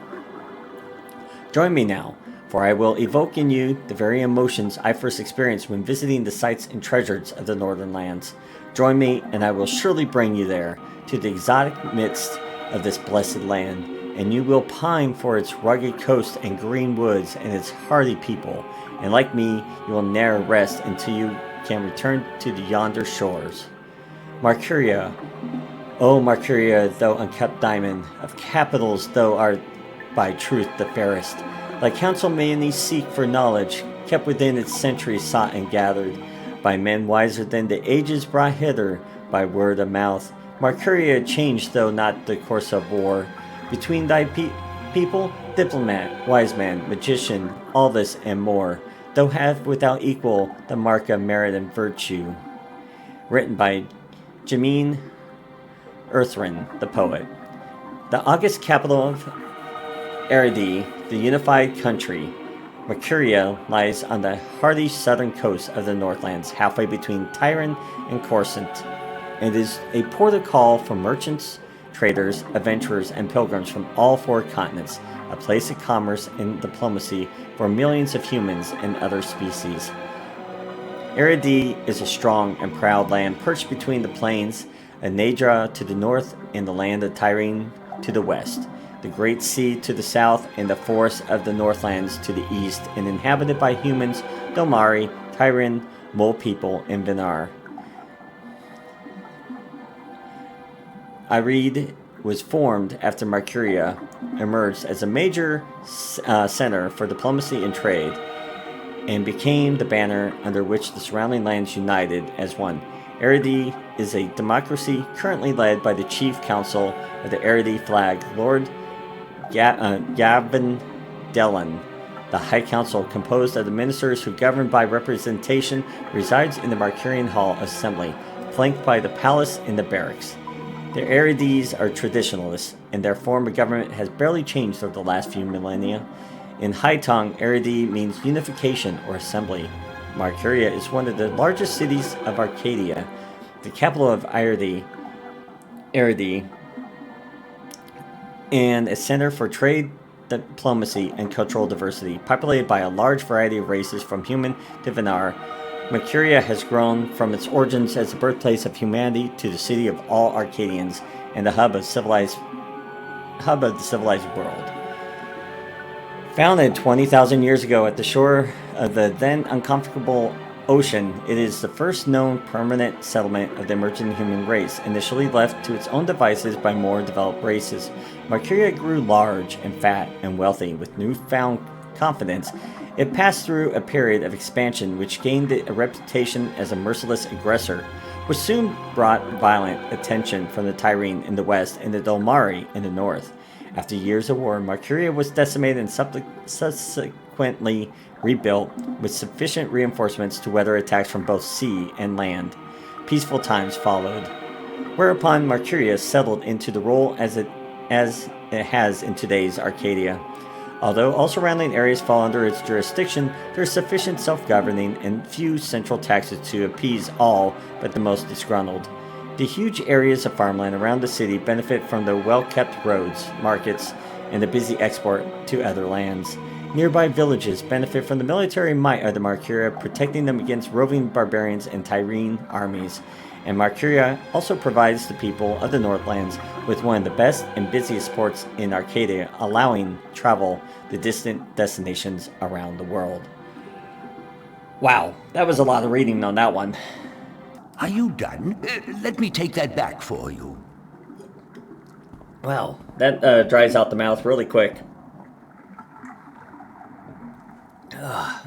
Join me now, for I will evoke in you the very emotions I first experienced when visiting the sights and treasures of the Northern Lands. Join me, and I will surely bring you there, to the exotic midst of this blessed land, and you will pine for its rugged coast and green woods and its hardy people, and like me, you will ne'er rest until you can return to the yonder shores. Marcuria, O Marcuria, thou unkept diamond, of capitals thou art by truth the fairest. Thy counsel many seek for knowledge, kept within its centuries sought and gathered, by men wiser than the ages brought hither, by word of mouth. Marcuria, changed though not the course of war, between thy people, diplomat, wise man, magician, all this and more, thou have without equal the mark of merit and virtue. Written by Jameen Earthrin, the poet. The august capital of Aridi, the unified country, Marcuria, lies on the hardy southern coast of the Northlands, halfway between Tyran and Coruscant, and is a port of call for merchants, traders, adventurers, and pilgrims from all four continents, a place of commerce and diplomacy for millions of humans and other species. Aridi is a strong and proud land perched between the plains of Nadra to the north and the land of Tyrene to the west, the Great Sea to the south, and the forests of the Northlands to the east, and inhabited by humans, Domari, Tyrene, Mole people, and Vinar. Irid was formed after Marcuria emerged as a major center for diplomacy and trade, and became the banner under which the surrounding lands united as one. Aridi is a democracy currently led by the Chief Council of the Aridi flag, Lord Gavin Dellon. The High Council, composed of the ministers who govern by representation, resides in the Marcurian Hall Assembly, flanked by the palace and the barracks. The Aridis are traditionalists, and their form of government has barely changed over the last few millennia. In High Tongue, Aridi means unification or assembly. Marcuria is one of the largest cities of Arcadia, the capital of Aridi, and a center for trade, diplomacy, and cultural diversity. Populated by a large variety of races from human to Vinar, Marcuria has grown from its origins as the birthplace of humanity to the city of all Arcadians and the hub of the civilized world. Founded 20,000 years ago at the shore of the then uncomfortable ocean, it is the first known permanent settlement of the emerging human race, initially left to its own devices by more developed races. Marcuria grew large and fat and wealthy with newfound confidence. It passed through a period of expansion which gained it a reputation as a merciless aggressor, which soon brought violent attention from the Tyrene in the west and the Dolmari in the north. After years of war, Marcuria was decimated and subsequently rebuilt with sufficient reinforcements to weather attacks from both sea and land. Peaceful times followed, whereupon Marcuria settled into the role as it has in today's Arcadia. Although all surrounding areas fall under its jurisdiction, there is sufficient self-governing and few central taxes to appease all but the most disgruntled. The huge areas of farmland around the city benefit from the well-kept roads, markets, and the busy export to other lands. Nearby villages benefit from the military might of the Marcuria, protecting them against roving barbarians and Tyrene armies. And Marcuria also provides the people of the Northlands with one of the best and busiest ports in Arcadia, allowing travel to distant destinations around the world. Wow, that was a lot of reading on that one. Are you done? Let me take that back for you. Wow, that dries out the mouth really quick. I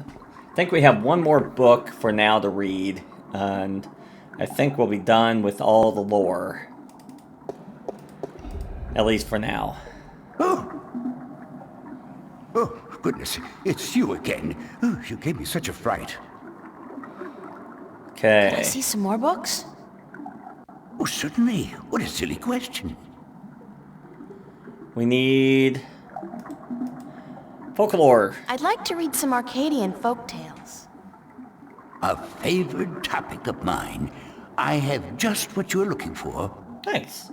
think we have one more book for now to read, and I think we'll be done with all the lore. At least for now. Oh, goodness, it's you again. Oh, you gave me such a fright. Okay. Can I see some more books? Oh, certainly. What a silly question. We need folklore. I'd like to read some Arcadian folk tales. A favored topic of mine. I have just what you're looking for. Thanks.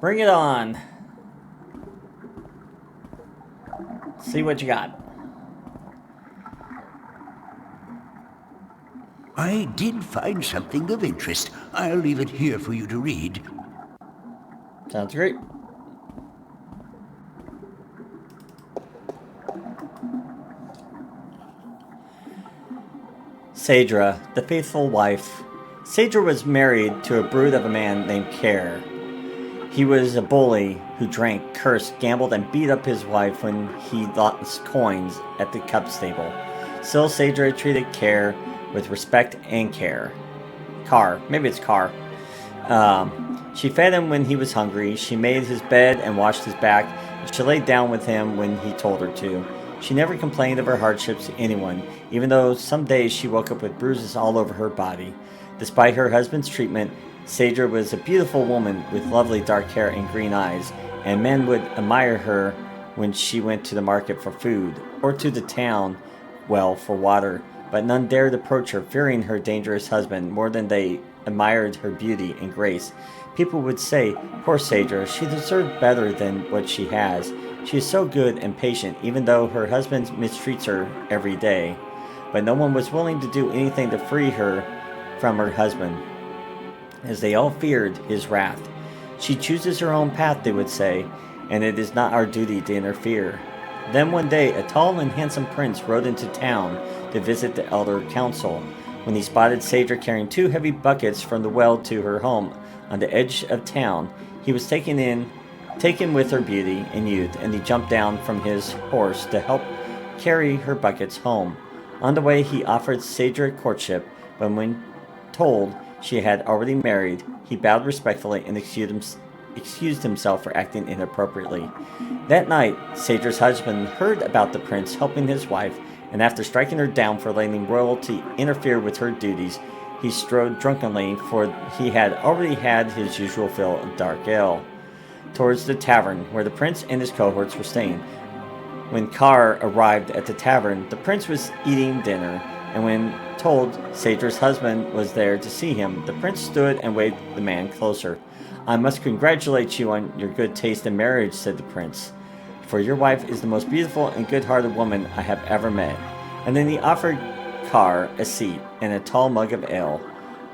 Bring it on. See what you got. I did find something of interest. I'll leave it here for you to read. Sounds great. Saedra, the faithful wife. Saedra was married to a brute of a man named Care. He was a bully who drank, cursed, gambled, and beat up his wife when he lost coins at the cup stable. Still, Saedra treated Care with respect and care. Maybe it's Car. She fed him when he was hungry. She made his bed and washed his back. She laid down with him when he told her to. She never complained of her hardships to anyone, even though some days she woke up with bruises all over her body. Despite her husband's treatment, Saedra was a beautiful woman with lovely dark hair and green eyes, and men would admire her when she went to the market for food, or to the town well for water, but none dared approach her, fearing her dangerous husband more than they admired her beauty and grace. People would say, "Poor Saedra, she deserved better than what she has. She is so good and patient, even though her husband mistreats her every day." But no one was willing to do anything to free her from her husband, as they all feared his wrath. "She chooses her own path," they would say, "and it is not our duty to interfere." Then one day, a tall and handsome prince rode into town to visit the elder council. When he spotted Saedra carrying 2 heavy buckets from the well to her home on the edge of town, he was taken with her beauty and youth, and he jumped down from his horse to help carry her buckets home. On the way, he offered Saedra courtship, but when told she had already married, he bowed respectfully and excused himself for acting inappropriately. That night, Saedra's husband heard about the prince helping his wife, and after striking her down for letting royalty interfere with her duties, he strode drunkenly, for he had already had his usual fill of dark ale, towards the tavern where the prince and his cohorts were staying. When Car arrived at the tavern, the prince was eating dinner, and when told Saedra's husband was there to see him, the prince stood and waved the man closer. "I must congratulate you on your good taste in marriage," said the prince, "for your wife is the most beautiful and good-hearted woman I have ever met." And then he offered Car a seat and a tall mug of ale.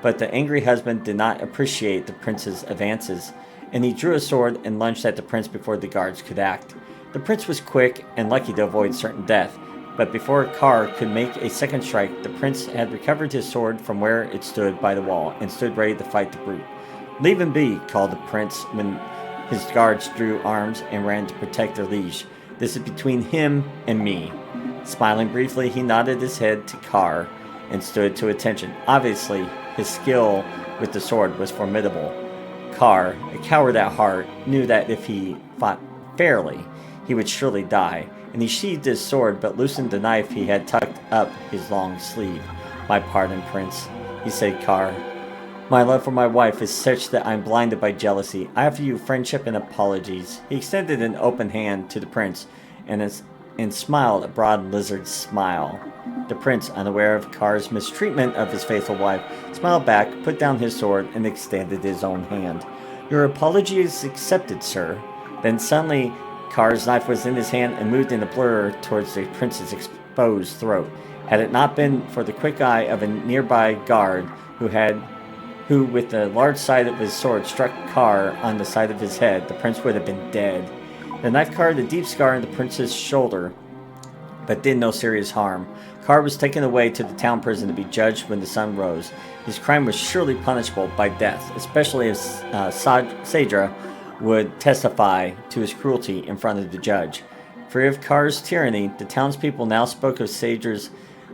But the angry husband did not appreciate the prince's advances, and he drew a sword and lunged at the prince before the guards could act. The prince was quick and lucky to avoid certain death, but before Car could make a second strike, the prince had recovered his sword from where it stood by the wall and stood ready to fight the brute. "Leave him be," called the prince when his guards drew arms and ran to protect their liege. "This is between him and me." Smiling briefly, he nodded his head to Car and stood to attention. Obviously, his skill with the sword was formidable. Car, a coward at heart, knew that if he fought fairly, he would surely die, and he sheathed his sword but loosened the knife he had tucked up his long sleeve. "My pardon, Prince," he said, Car. "My love for my wife is such that I am blinded by jealousy. I offer you friendship and apologies." He extended an open hand to the prince and smiled a broad lizard smile. The prince, unaware of Car's mistreatment of his faithful wife, smiled back, put down his sword, and extended his own hand. "Your apology is accepted, sir." Then suddenly, Car's knife was in his hand and moved in a blur towards the prince's exposed throat. Had it not been for the quick eye of a nearby guard who with the large side of his sword struck Car on the side of his head, the prince would have been dead. The knife carved a deep scar in the prince's shoulder, but did no serious harm. Carr was taken away to the town prison to be judged when the sun rose. His crime was surely punishable by death, especially if Sadra would testify to his cruelty in front of the judge. Free of Carr's tyranny, the townspeople now spoke of Sadra's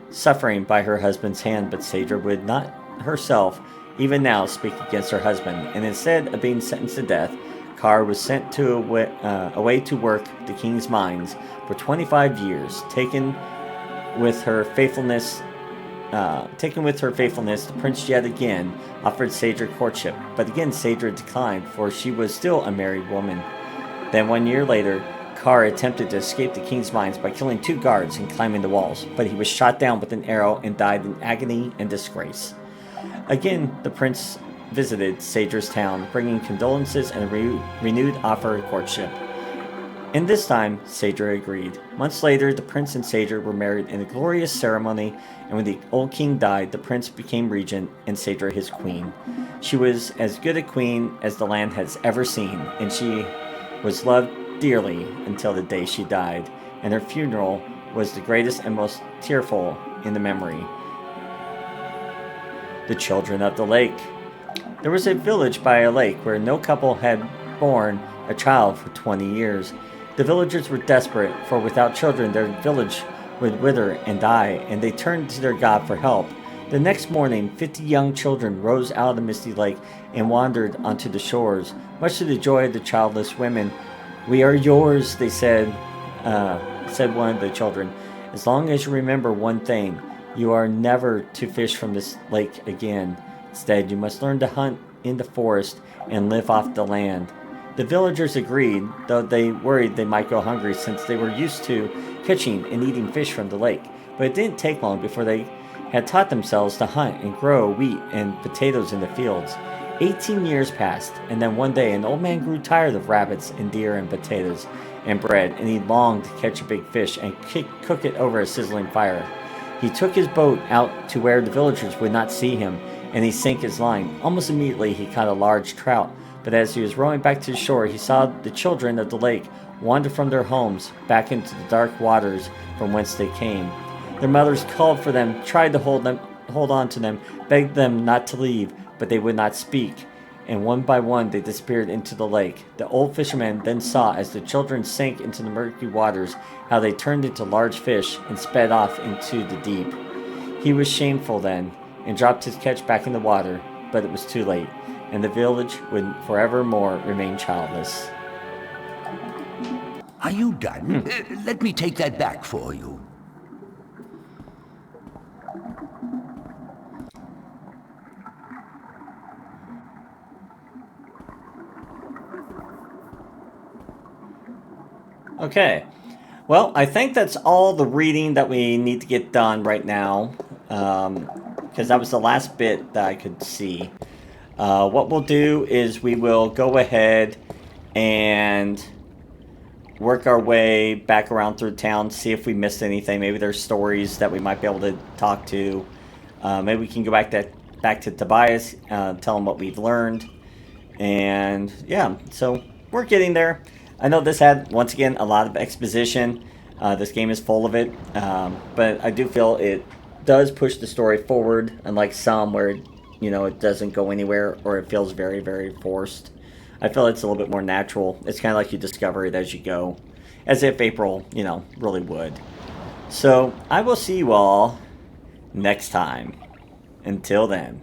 suffering by her husband's hand, but Sadra would not herself, even now, speak against her husband, and instead of being sentenced to death, Carr was sent away to work the king's mines for 25 years, taken with her faithfulness, the prince yet again offered Sadra courtship, but again Sadra declined, for she was still a married woman. Then 1 year later, Carr attempted to escape the king's mines by killing 2 guards and climbing the walls, but he was shot down with an arrow and died in agony and disgrace. Again, the prince visited Sadra's town, bringing condolences and a renewed offer of courtship. And this time, Sadra agreed. Months later, the prince and Sadra were married in a glorious ceremony, and when the old king died, the prince became regent and Sadra his queen. She was as good a queen as the land has ever seen, and she was loved dearly until the day she died, and her funeral was the greatest and most tearful in the memory. The children of the lake. There was a village by a lake where no couple had borne a child for 20 years. The villagers were desperate, for without children their village would wither and die, and they turned to their god for help. The next morning, 50 young children rose out of the misty lake and wandered onto the shores, much to the joy of the childless women. "We are yours," they said one of the children, "as long as you remember one thing. You are never to fish from this lake again. Instead, you must learn to hunt in the forest and live off the land." The villagers agreed, though they worried they might go hungry since they were used to catching and eating fish from the lake. But it didn't take long before they had taught themselves to hunt and grow wheat and potatoes in the fields. 18 years passed, and then one day an old man grew tired of rabbits and deer and potatoes and bread, and he longed to catch a big fish and cook it over a sizzling fire. He took his boat out to where the villagers would not see him, and he sank his line. Almost immediately he caught a large trout, but as he was rowing back to the shore, he saw the children of the lake wander from their homes back into the dark waters from whence they came. Their mothers called for them, tried to hold on to them, begged them not to leave, but they would not speak, and one by one they disappeared into the lake. The old fisherman then saw, as the children sank into the murky waters, how they turned into large fish and sped off into the deep. He was shameful then, and dropped his catch back in the water, but it was too late, and the village would forevermore remain childless. Are you done? Let me take that back for you. Okay. Well, I think that's all the reading that we need to get done right now, because that was the last bit that I could see. What we'll do is we will go ahead and work our way back around through town, see if we missed anything. Maybe there's stories that we might be able to talk to. Maybe we can go back to Tobias, tell him what we've learned. And yeah, so we're getting there. I know this had, once again, a lot of exposition. This game is full of it. But I do feel it does push the story forward, unlike some where it doesn't go anywhere or it feels very, very forced. I feel it's a little bit more natural. It's kind of like you discover it as you go, as if April, really would. So I will see you all next time. Until then.